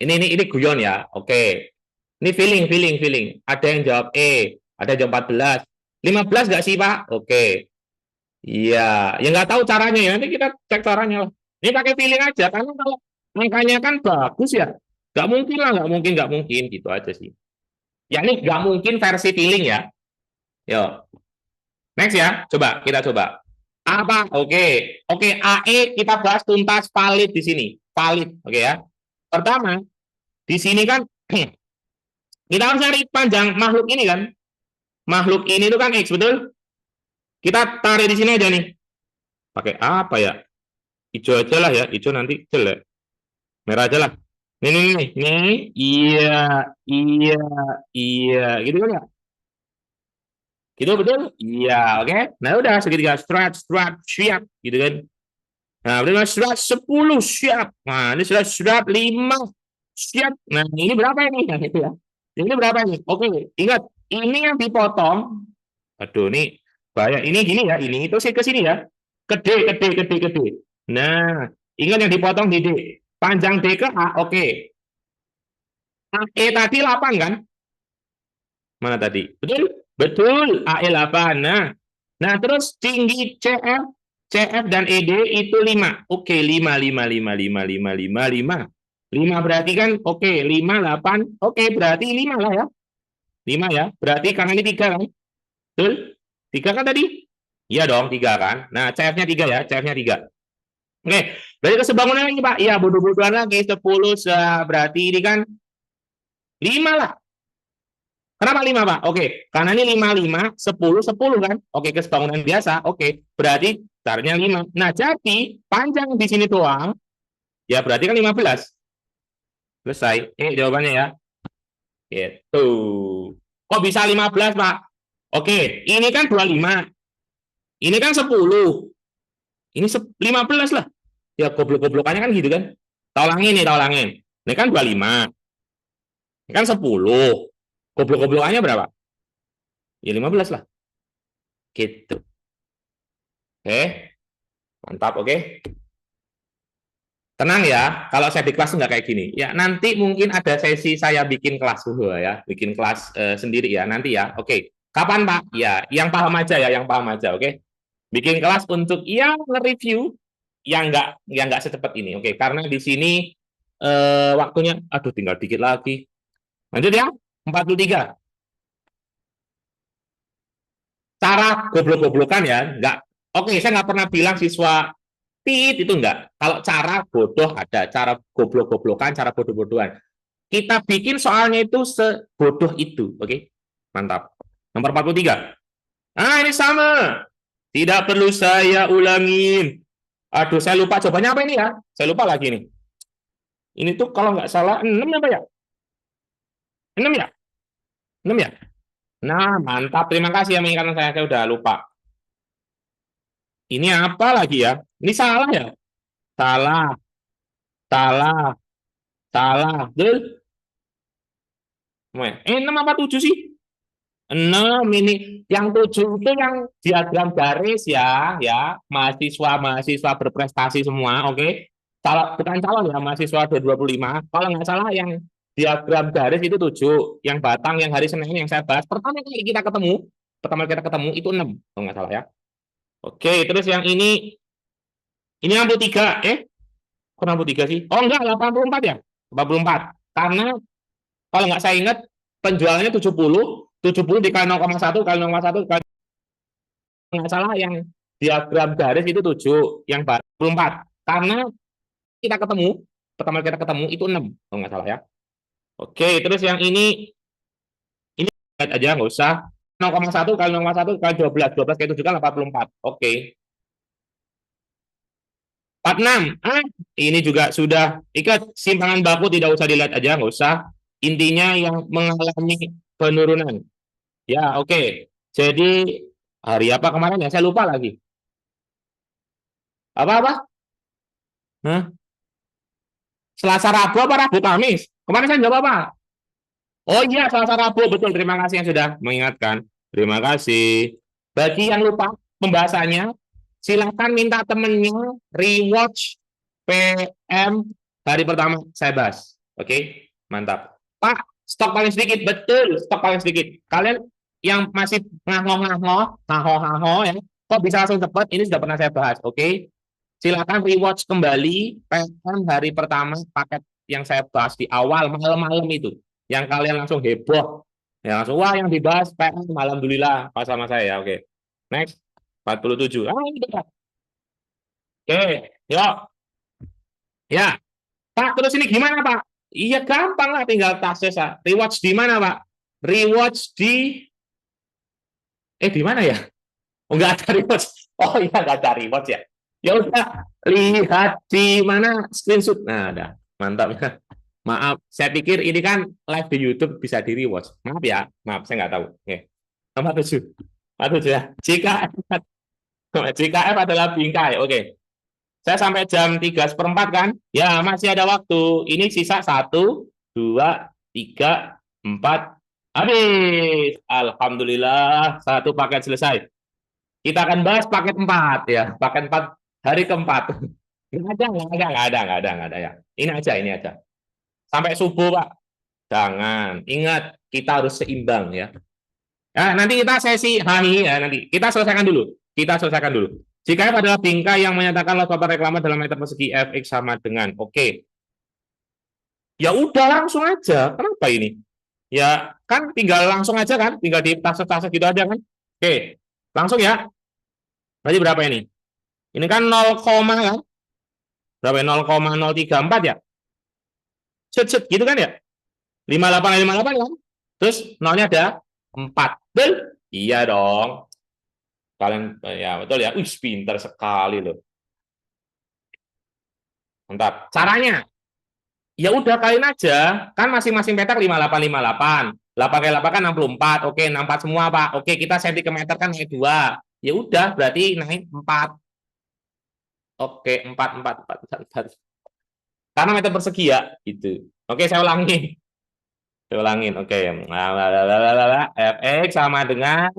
Ini guyon ya. Oke. Ini feeling. Ada yang jawab E, ada yang jawab 14. 15 nggak sih, Pak? Oke. Iya, ya nggak tahu caranya ya. Nanti kita cek caranya lah. Ini pakai feeling aja, karena kalau angkanya kan bagus ya. Nggak mungkin lah, nggak mungkin. Gitu aja sih. Ya ini nggak mungkin versi feeling ya. Yo, next ya. Coba, kita coba. Apa? Oke, AE kita bahas tuntas valid di sini. Valid, oke ya. Pertama, di sini kan kita harus cari panjang makhluk ini kan. Makhluk ini itu kan X, betul? Kita tarik di sini aja nih. Pakai apa ya? Hijau aja lah ya. Hijau nanti jelek. Merah aja lah. Nih. Iya. Gitu kan ya? Gitu betul? Iya, oke. Nah, udah segitiga strat, siap. Gitu kan. Nah, berarti strat 10 siap. Nah, ini strat 5 siap. Nah, ini berapa ini? Nah, itu ya. Ini berapa ini? Oke, ingat. Ini yang dipotong. Aduh, ini bahaya. Ini gini ya, ini itu sih ke sini ya. Gede. Nah, ingat yang dipotong di D. Panjang D ke A, oke. E tadi 8 kan? Mana tadi? Betul? Betul, AE 8. Nah, terus tinggi CF dan ED itu 5. Oke, 5. 5 berarti kan, oke, 5, 8. Oke, berarti 5 lah ya. 5 ya. Berarti karena ini 3 kan? Betul? 3 kan tadi? Iya dong, 3 kan? Nah, CF-nya 3 ya, CF-nya 3. Oke, berarti kesebangunan lagi, Pak. Iya, bodoh-bodohan lagi, 10, berarti ini kan 5 lah. Kenapa 5, Pak? Oke, karena ini 5, 10 kan? Oke, kesebangunan biasa. Oke, berarti startnya 5. Nah, jadi panjang di sini doang, ya berarti kan 15. Selesai. Ini jawabannya ya. Gitu. Kok bisa 15, Pak? Oke, ini kan 25. Ini kan 10. Ini 15 lah. Ya, goblok-goblokannya kan gitu kan. Taulangin. Ini kan 25. Ini kan 10. Goblok-goblokannya berapa? Ya 15 lah. Gitu. Oke. Mantap, oke. Tenang ya, kalau saya di kelas nggak kayak gini. Ya, nanti mungkin ada sesi saya bikin kelas dulu ya, bikin kelas sendiri ya, nanti ya. Oke. Kapan, Pak? Ya, yang paham aja ya, yang paham aja, oke. Bikin kelas untuk yang nge-review yang nggak secepat ini, oke. Karena di sini waktunya, aduh tinggal dikit lagi. Lanjut ya, 43. Cara goblok-goblokan ya, nggak. Oke, saya nggak pernah bilang siswa tit itu enggak. Kalau cara bodoh ada, cara goblok-goblokan, cara bodoh-bodohan. Kita bikin soalnya itu sebodoh itu, oke? Mantap. Nomor 43. Ah, ini sama. Tidak perlu saya ulangin. Aduh, saya lupa jawabannya apa ini ya? Saya lupa lagi nih. Ini tuh kalau nggak salah 6 apa ya? 6 ya? 6 ya? Nah, mantap. Terima kasih yang mengingatkan saya udah lupa. Ini apa lagi ya? Ini salah ya? Salah, salah, salah. Betul? 6 apa 7 sih? 6 ini. Yang 7 itu yang diagram garis ya. Mahasiswa-mahasiswa berprestasi semua, oke? Salah, bukan calon ya, mahasiswa 2025. Kalau nggak salah yang diagram garis itu 7. Yang batang, yang hari Senin yang saya bahas. Pertama kita ketemu itu 6. Kalau nggak salah ya. Oke, terus yang ini 63. Kok 63 sih? Oh enggak, 84 ya? 84. Karena kalau nggak saya ingat, penjualannya 70 dikali 0,1 kali 0,1 kali nggak salah yang diagram garis itu 7, yang 44. Karena kita ketemu, pertama kita ketemu itu 6, kalau nggak salah ya. Oke, terus yang ini lihat aja, nggak usah. 0,1 kali 0,1 kali 12, 12 kali 7 kan 84. Oke. 46. Ini juga sudah ikat simpangan baku, tidak usah dilihat aja, nggak usah. Intinya yang mengalami penurunan. Ya, oke. Jadi hari apa kemarin ya? Saya lupa lagi. Apa-apa? Hah? Selasa Rabu apa Rabu Kamis? Kemarin saya jawab apa? Oh iya, Selasa Rabu. Betul, terima kasih yang sudah mengingatkan. Terima kasih. Bagi yang lupa pembahasannya, silakan minta temennya rewatch PM hari pertama saya bahas. Oke, mantap. Pak, stok paling sedikit. Betul, stok paling sedikit. Kalian yang masih ngaho ya, kok bisa langsung cepat? Ini sudah pernah saya bahas. Oke, silakan rewatch kembali PM hari pertama paket yang saya bahas di awal malam-malam itu, yang kalian langsung heboh, ya langsung wah yang dibahas PM, alhamdulillah pas sama saya ya. Oke, next 47. Ini dekat. Oke, yuk ya Pak, terus ini gimana Pak? Iya gampang lah, tinggal akses. Rewatch di mana Pak? Rewatch di mana ya? Oh, nggak ada rewatch. Oh iya, nggak ada rewatch ya. Ya udah, lihat di mana screenshot. Nah, ada. Mantap ya. Maaf, saya pikir ini kan live di YouTube bisa di rewatch. Maaf ya, maaf saya nggak tahu. Oke. Nomor 7. Nomor 7 ya. Jika F adalah bingkai. Oke. Saya sampai jam 3:04 kan? Ya, masih ada waktu. Ini sisa 1, 2, 3, 4. Habis. Alhamdulillah, satu paket selesai. Kita akan bahas paket 4 ya. Paket 4 hari keempat. Nggak ada ya. Ini aja. Sampai subuh, Pak. Jangan. Ingat, kita harus seimbang ya. Ya, nanti kita sesi hari ya nanti. Kita selesaikan dulu. Jika F adalah bingkai yang menyatakan loss total reklama dalam meter persegi Fx sama dengan oke. Ya udah langsung aja. Kenapa ini? Ya kan tinggal langsung aja kan, tinggal di tase-tase gitu aja kan. Oke. Langsung ya. Berarti berapa ini? Ini kan 0, kan? Berapa? 0,034 ya? Set gitu kan ya? 58 kan? Terus nolnya ada 4. Betul? Iya dong. Kalian ya betul ya. Pintar sekali loh. Mantap. Caranya ya udah kalian aja. Kan masing-masing petak 58. 8 kali 8 kan 64. Oke, 64 semua, Pak. Oke, kita sentimeter kan naik 2. Ya udah, berarti naik 4. Oke, 4. Karena meter persegi ya, gitu. Oke, saya ulangin. Oke. Fx sama dengan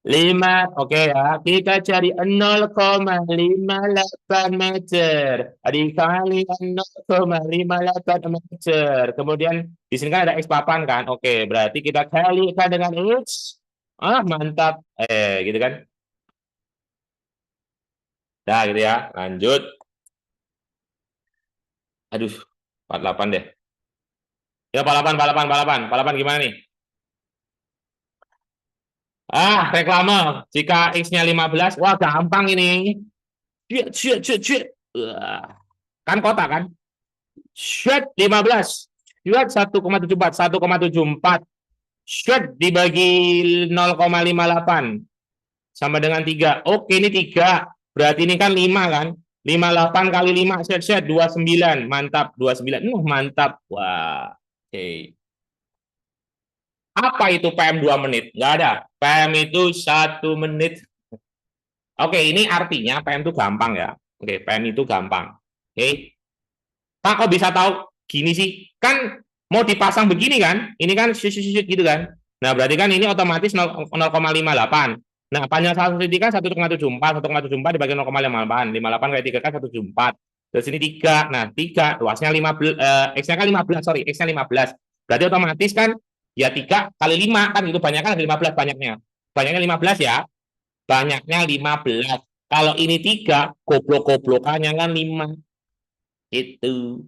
5, oke ya. Kita cari 0,58 meter. Dikali 0,58 meter. Kemudian di sini kan ada X papan kan. Oke, berarti kita kalikan dengan X. Mantap. Gitu kan. Nah, gitu ya. Lanjut. Aduh, 48 deh. Ya, 48 gimana nih? Reklame. Jika X-nya 15, wah gampang ini. Kan kotak kan? Shred 15. Shred 1,74. 1,74. Shred dibagi 0,58 sama dengan 3. Oke, ini 3. Berarti ini kan 5 kan? 58 kali 5 shred 29. Mantap, 29. Mantap. Wah. Oke. Apa itu PM 2 menit? Nggak ada. PM itu 1 menit. Oke, ini artinya PM itu gampang ya. Oke, PM itu gampang. Oke. Pak, kok bisa tahu gini sih? Kan mau dipasang begini kan? Ini kan gitu kan? Nah, berarti kan ini otomatis 0,58. Nah, panjang satu titik kan 1,74. 1,74 dibagi 0,58. 58 kali 3 kan 1,74. Terus ini 3. Nah, 3 luasnya 15, X-nya kan 15, sorry, X-nya 15. Berarti otomatis kan ya 3 kali 5 kan itu banyaknya kan 15 banyaknya. Banyaknya 15 ya. Banyaknya 15. Kalau ini 3, goblok-goblokannya kan 5. Itu.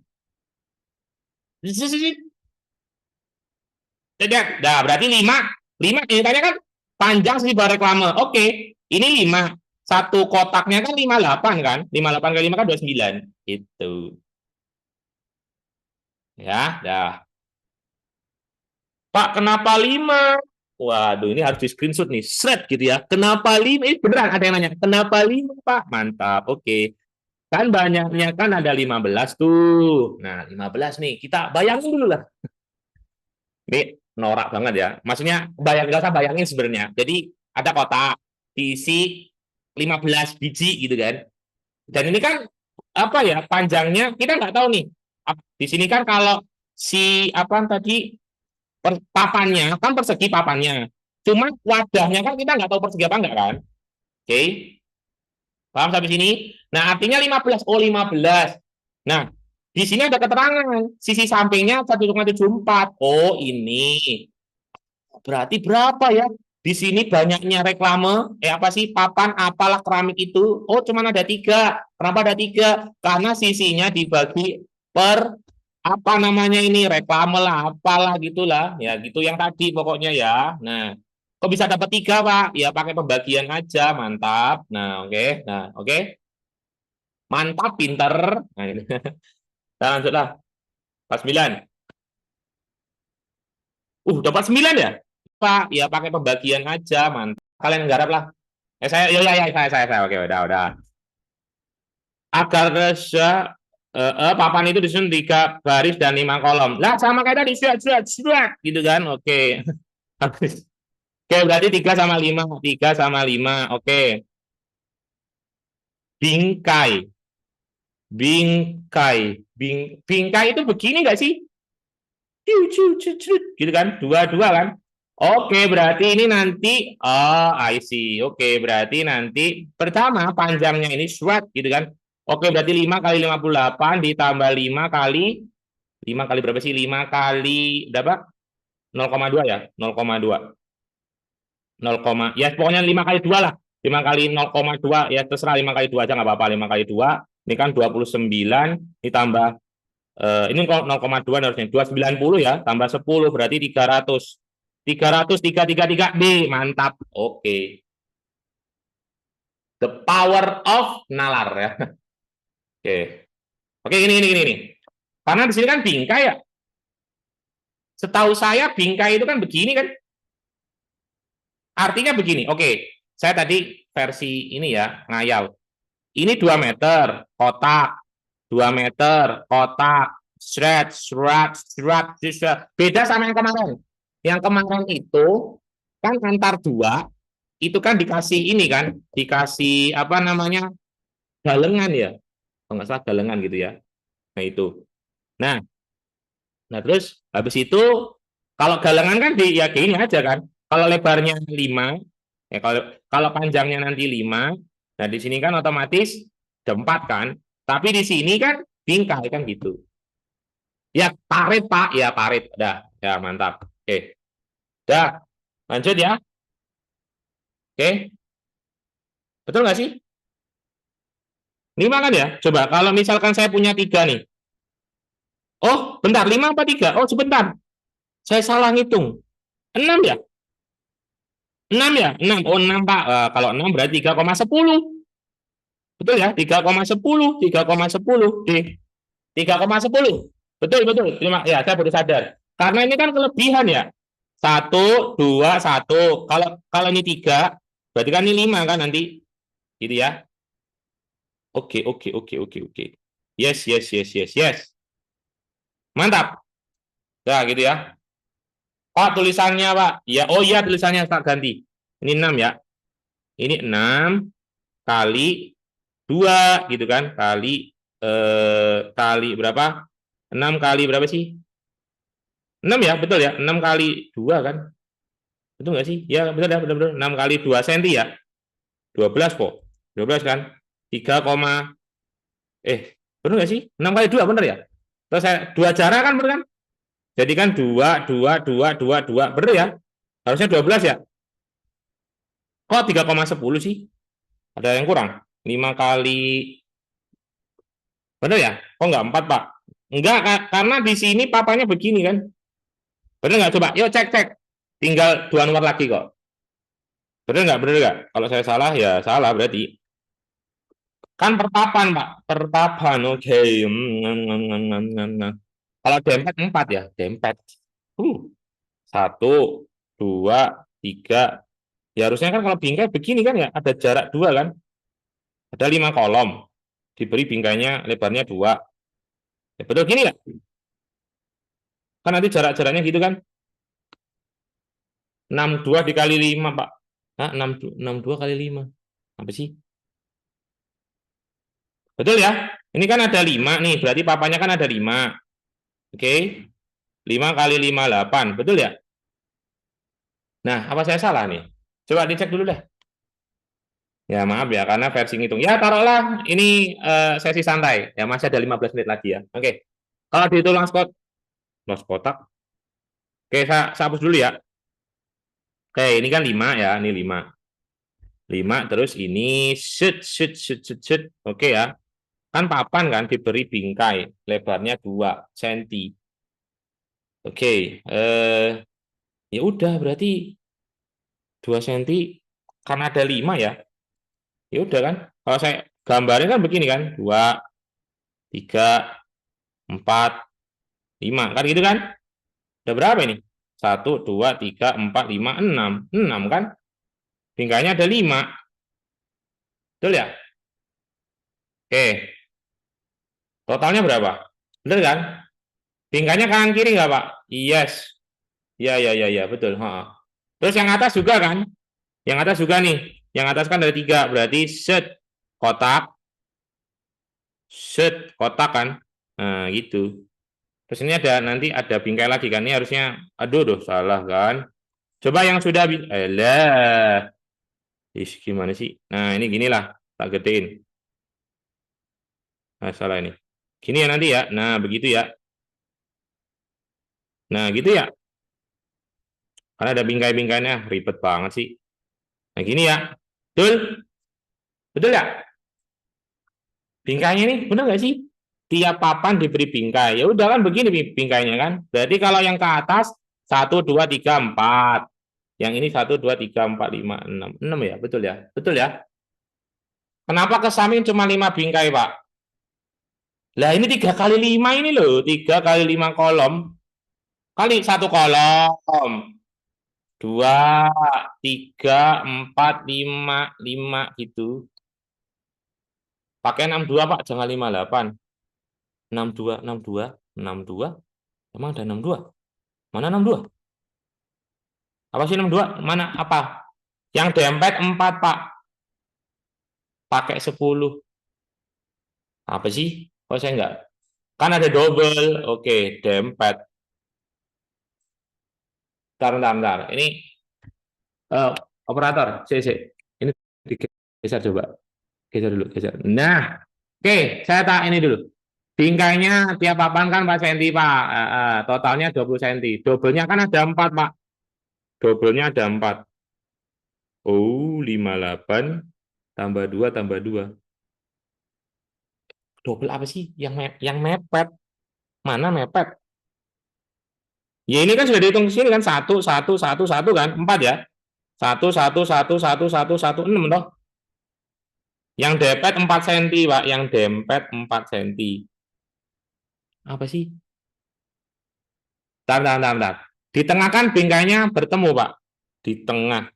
Nah, berarti 5. 5 ini tanya kan panjang sih reklame. Oke, ini 5. Satu kotaknya kan 58 kan? 58 kali 5 kan 29. Gitu. Ya, dah. Pak, kenapa 5? Waduh, ini harus di screenshot nih. Shred gitu ya. Kenapa 5? Ini beneran ada yang nanya. Kenapa 5, Pak? Mantap. Oke. Kan banyaknya kan ada 15 tuh. Nah, 15 nih. Kita bayangin dulu lah. Ini norak banget ya. Maksudnya nggak usah bayangin sebenarnya. Jadi ada kotak diisi 15 biji gitu kan. Dan ini kan apa ya panjangnya kita nggak tahu nih. Di sini kan kalau si apa tadi papannya kan persegi papannya. Cuma wadahnya kan kita nggak tahu persegi apa enggak kan. Oke. Paham sampai sini? Nah, artinya 15. Oh, 15. Nah, di sini ada keterangan. Sisi sampingnya 1,74. Oh, ini. Berarti berapa ya? Di sini banyaknya reklame, apa sih, papan apalah keramik itu. Oh, cuma ada 3. Kenapa ada 3? Karena sisinya dibagi per, apa namanya ini, reklame lah, apalah gitulah. Ya, gitu yang tadi pokoknya ya. Nah, kok bisa dapat 3, Pak? Ya, pakai pembagian aja, mantap. Nah, oke. Nah, oke. Mantap, pinter. Nah, ini. Nah, lanjutlah. 49. Dapat 9 ya? Pak, ya pakai pembagian aja, mantap. Kalian garap lah. Saya, saya. Oke, udah. Agar papan itu disusun 3 baris dan 5 kolom. Lah, sama kayak tadi, suat, gitu kan? Oke. Oke, berarti 3 sama 5. 3 sama 5, oke. Bingkai. Bingkai itu begini nggak sih? Gitu kan? Dua kan? Oke, berarti ini nanti, I see. Oke, berarti nanti pertama panjangnya ini SWOT gitu kan. Oke, berarti 5 kali 58 ditambah 5 kali, 5 kali berapa sih? 5 kali berapa? 0,2 ya? 0,2. 0, ya pokoknya 5 kali 2 lah. 5 kali 0,2 ya terserah, 5 kali 2 aja nggak apa-apa. 5 kali 2 ini kan 29 ditambah ini 0,2 harusnya 290 ya, tambah 10 berarti 300. 300, 3 mantap. Oke. The power of nalar ya. Oke. Oke, ini. Karena di sini kan bingkai ya. Setahu saya bingkai itu kan begini kan. Artinya begini. Oke, saya tadi versi ini ya, ngayal. Ini 2 meter, kotak. 2 meter, kotak. Shred. Beda sama yang kemarin. Yang kemarin itu kan antar 2 itu kan dikasih ini kan, dikasih apa namanya, galengan ya, kalau nggak salah galengan gitu ya. Nah itu. Nah, terus habis itu kalau galengan kan ya gini aja kan. Kalau lebarnya 5, ya kalau kalau panjangnya nanti 5, nah di sini kan otomatis 4 kan. Tapi di sini kan bingkai kan gitu. Ya parit Pak, ya parit. Dah, ya mantap. Oke. Dah, lanjut ya. Oke. Betul nggak sih? 5 kan ya? Coba kalau misalkan saya punya 3 nih. Oh, bentar, 5 apa 3? Oh, sebentar. Saya salah ngitung. 6 ya? 6 ya? 6. Oh, 6, Pak. Kalau 6 berarti 3,10. Betul ya? 3,10, 3,10 D. 3,10. Betul, betul. Ya, saya baru sadar. Karena ini kan kelebihan ya. Satu, dua, satu. Kalau kalau ini 3, berarti kan ini 5 kan nanti. Gitu ya. Oke, oke, oke, oke, oke. Yes, yes, yes, yes, yes. Mantap. Nah, gitu ya. Pak, tulisannya, Pak. Ya, oh iya tulisannya tak ganti. Ini 6 ya. Ini 6 kali 2 gitu kan. Kali berapa? 6 kali berapa sih? 6 ya, betul ya. 6 kali 2 kan. Betul nggak sih? Ya, betul ya, betul-betul. 6 kali 2 senti ya. 12 kok. 12 kan. 3, benar nggak sih? 6 kali 2 benar ya? Terus saya 2 jarak kan benar kan? Jadi kan 2, 2, 2, 2, 2. Benar ya? Harusnya 12 ya? Kok 3,10 sih? Ada yang kurang? 5 kali. Benar ya? Kok nggak 4, Pak? Enggak, karena di sini papanya begini kan? Benar nggak? Coba, yuk cek, cek. Tinggal 2 nomor lagi kok. Benar nggak? Benar nggak? Kalau saya salah, ya salah berarti. Kan perpapan, Pak. Perpapan, oke. Kalau dempet 4 ya, dempet. 1, 2, 3. Ya harusnya kan kalau bingkai begini kan ya, ada jarak 2 kan. Ada 5 kolom. Diberi bingkainya lebarnya 2. Ya, betul gini nggak? Kan nanti jarak-jaraknya gitu kan. 62 dikali 5, Pak. Nah, 62 kali 5. Apa sih? Betul ya? Ini kan ada 5 nih, berarti papanya kan ada 5. Oke. 5 kali 5, 8. Betul ya? Nah, apa saya salah nih? Coba dicek dulu deh. Ya, maaf ya, karena versi ngitung. Ya, taruhlah ini sesi santai. Ya, masih ada 15 menit lagi ya. Oke. Kalau dihitung los kotak. Oke, saya hapus dulu ya. Oke, ini kan 5 ya, ini 5. 5, terus ini shoot. Oke ya. Kan papan kan diberi bingkai, lebarnya 2 cm. Oke, ya udah berarti 2 cm karena ada 5 ya. Ya udah kan. Kalau saya gambarnya kan begini kan, 2, 3, 4, 5 kan gitu kan? Udah berapa ini? 1, 2, 3, 4, 5, 6. 6 kan? Bingkainya ada 5. Betul ya? Oke. Totalnya berapa? Betul kan? Bingkainya kanan kiri nggak, Pak? Yes. Ya, ya, ya, ya, betul. Ha. Terus yang atas juga kan? Yang atas juga nih. Yang atas kan ada 3. Berarti kotak. Kotak kan? Nah, gitu. Terus ini ada nanti ada bingkai lagi kan? Ini harusnya, aduh, salah kan? Coba yang sudah, gimana sih? Nah, ini ginilah, tak gedein. Nah, salah ini. Gini ya nanti ya. Nah, begitu ya. Nah, gitu ya. Karena ada bingkai-bingkainya, ribet banget sih. Nah, gini ya. Betul? Betul ya? Bingkainya ini benar nggak sih? Tiap papan diberi bingkai. Ya udah kan begini bingkainya kan. Berarti kalau yang ke atas 1, 2, 3, 4. Yang ini 1, 2, 3, 4, 5, 6. 6 ya, betul ya? Betul ya? Kenapa ke samping cuma 5 bingkai, Pak? Lah ini 3 kali 5 ini loh. 3 kali 5 kolom. Kali 1 kolom. 2, 3, 4, 5, 5 gitu. Pakai 62, Pak. Jangan 58. 62, 62, 62. Emang ada 62? Mana 62? Apa sih 62? Mana apa? Yang dempet 4, Pak. Pakai 10. Apa sih? Kok saya enggak? Kan ada double. Oke, dempet. Bentar. Ini operator. Ini digeser coba. Geser dulu, geser. Nah, oke, saya tak ini dulu. Bingkainya tiap papan kan 4 cm, Pak. Totalnya 20 cm. Doublenya kan ada 4, Pak. Doublenya ada 4. Oh, 58 tambah 2 tambah 2. Double apa sih? Yang mepet. Mana mepet? Ya ini kan sudah dihitung di sini kan 1 kan 4 ya. 1 1 1 1 1 1 6 toh. Yang dempet 4 cm, Pak. Yang dempet 4 cm. Apa sih? Bentar, bentar, bentar, bentar. Di tengah kan bingkainya bertemu, Pak. Di tengah.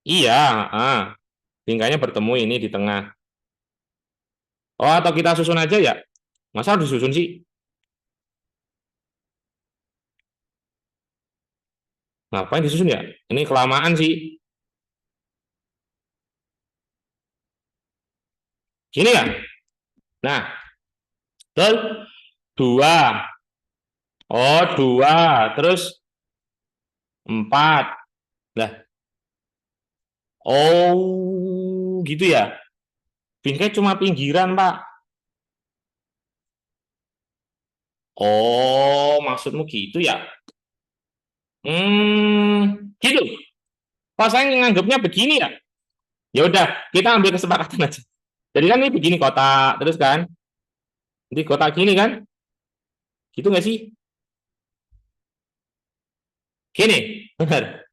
Iya, bingkainya bertemu ini di tengah. Oh, atau kita susun aja ya? Masa harus disusun sih? Ngapain disusun ya? Ini kelamaan sih. Gini ya? Nah, betul. Dua. Oh, dua. Terus empat. Lah, oh, gitu ya? Bingkai cuma pinggiran, Pak. Oh, maksudmu gitu ya? Gitu. Kalau saya nganggapnya begini ya. Ya udah, kita ambil kesepakatan aja. Jadi kan ini begini kotak, terus kan? Nanti kotak gini kan? Gitu nggak sih? Gini, benar.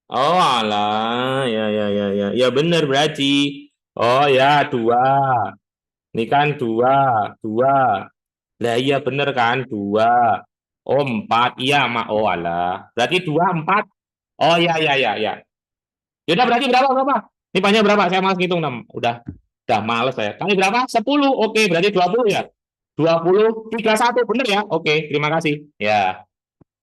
Oh, alah, ya, ya, ya, ya, ya benar berarti. Oh ya, dua. Ini kan dua, dua. Lah iya benar kan, dua. Oh, empat. Iya, mak. Oh, alah. Berarti dua, empat. Oh, ya, ya, ya, ya. Yaudah berarti berapa, berapa? Ini panjang berapa? Saya malas ngitung, 6. Udah males saya. Kali berapa? 10. Oke, berarti 20 ya. 20, 31. Benar ya? Oke, terima kasih. Ya.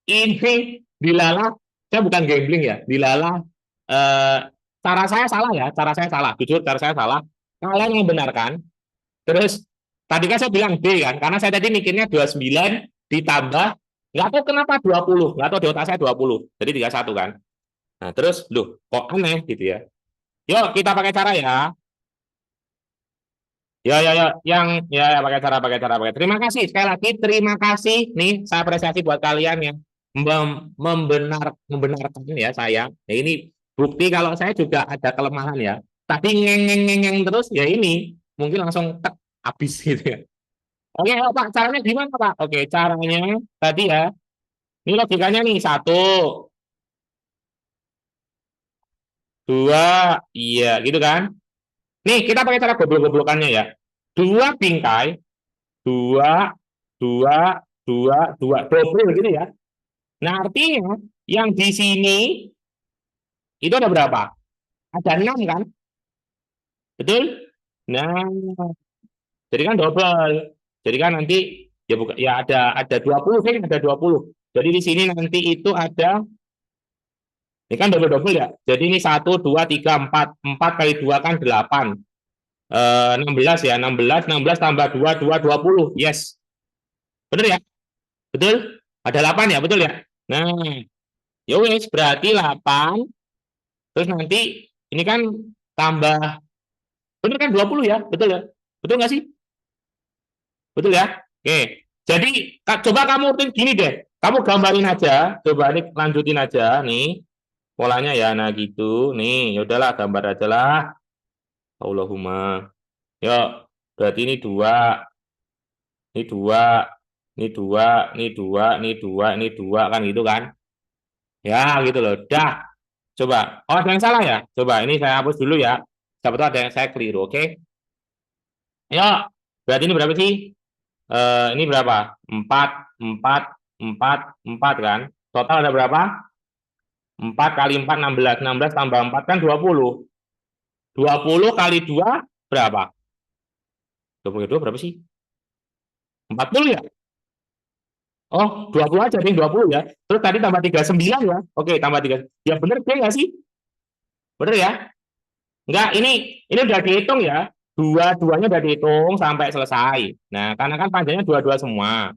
Ini dilalah, saya bukan gambling ya, dilalah eh, cara saya salah ya, cara saya salah, jujur cara saya salah. Kalian yang benarkan. Terus tadi kan saya bilang B kan, karena saya tadi mikirnya 29 ditambah nggak tahu kenapa 20, nggak tahu di otak saya 20, jadi 31 kan. Nah, terus loh, kok aneh gitu ya. Yuk kita pakai cara ya. Ya, ya, ya, yang ya, ya pakai cara pakai. Terima kasih sekali lagi, terima kasih nih, saya apresiasi buat kalian yang membenarkan ya saya. Ya, ini bukti kalau saya juga ada kelemahan ya. Tadi ngeng terus ya ini mungkin langsung tek habis gitu ya. Oke, oh, Pak, caranya gimana Pak? Oke, caranya tadi ya. Ini logikanya nih satu, dua, iya gitu kan? Nih kita pakai cara goblok-goblokannya ya. Dua bingkai, dua, dua, dua, double gitu ya. Nah, artinya yang di sini itu ada berapa? Ada 6 kan? Betul? Nah, jadi kan double. Jadi kan nanti ya bukan ya ada 20 kan ada 20. Jadi di sini nanti itu ada ini kan double-double ya. Jadi ini 1, 2, 3, 4. 4 kali 2 kan 8. 16 ya. 16 tambah 2, 20. Yes. Betul ya? Betul? Ada 8 ya, betul ya? Nah, ya wes berarti 8. Terus nanti ini kan tambah, bener kan 20 ya? Betul ya? Betul nggak sih? Betul ya? Oke. Jadi coba kamu rutin gini deh. Kamu gambarin aja, coba ini lanjutin aja nih polanya ya. Nah gitu. Nih, ya udahlah gambar aja lah. Allahumma. Yuk, berarti ini dua, ini dua, ini dua, ini dua, ini dua, ini dua kan gitu kan? Ya gitu loh. Dah. Coba. Oh, ada yang salah ya? Coba ini saya hapus dulu ya. Siapa tahu ada yang saya keliru, oke? Ayo, berarti ini berapa sih? Ini berapa? 4, 4, 4, 4 kan? Total ada berapa? 4 kali 4, 16. 16 tambah 4 kan 20. 20 kali 2 berapa? 22 berapa sih? 40 ya? Oh, 20 aja nih, 20 ya. Terus tadi tambah 39 ya? Oke, tambah 3. Ya bener deh nggak sih? Bener ya? Enggak, ini udah dihitung ya. Dua-duanya udah dihitung sampai selesai. Nah, karena kan panjangnya dua-dua semua.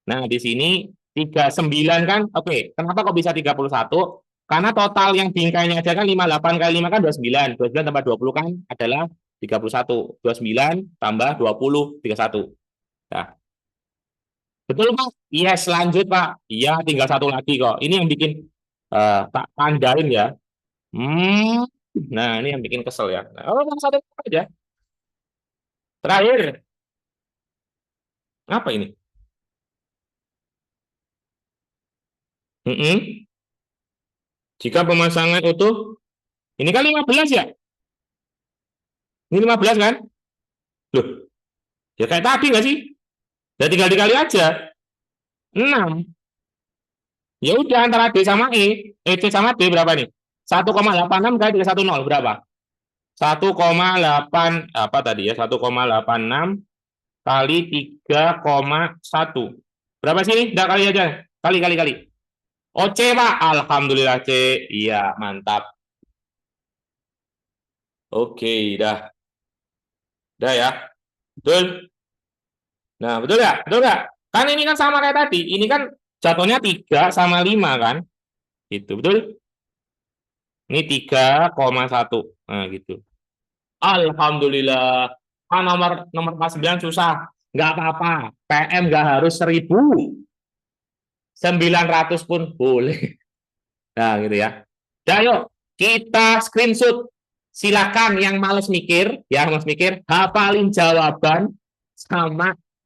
Nah, di sini 39 kan, oke, kenapa kok bisa 31? Karena total yang bingkainya aja kan 58 kali 5 kan 29. 29 tambah 20 kan adalah 31. 29 tambah 20, 31. Nah, betul Pak? Yes, lanjut Pak. Iya, tinggal satu lagi kok. Ini yang bikin tak tandain ya. Hmm, nah ini yang bikin kesel ya. Nah, oh, satu aja. Terakhir, apa ini? Mm-mm. Jika pemasangan utuh, Ini kan 15 ya? Ini 15 kan? Loh, ya kayak tadi nggak sih? Ya tinggal dikali aja. 6. Ya udah antara D sama C sama D berapa nih? 1,86 kali 310 berapa? 1,8 apa tadi ya? 1,86 kali 3,1. Berapa sih? Udah kali aja. Kali kali kali. Oh C, Pak. Alhamdulillah C. Iya, mantap. Oke, dah. Dah ya. Betul. Nah, betul nggak? Betul nggak? Kan ini kan sama kayak tadi. Ini kan jatuhnya 3 sama 5 kan? Gitu, betul? Ini 3,1. Nah, gitu. Alhamdulillah. Ah, nomor nomor 49 susah. Nggak apa-apa. PM nggak harus 1.000. 900 pun boleh. Nah, gitu ya. Ya, yuk. Kita screenshot. Silakan yang males mikir, hafalin jawaban sama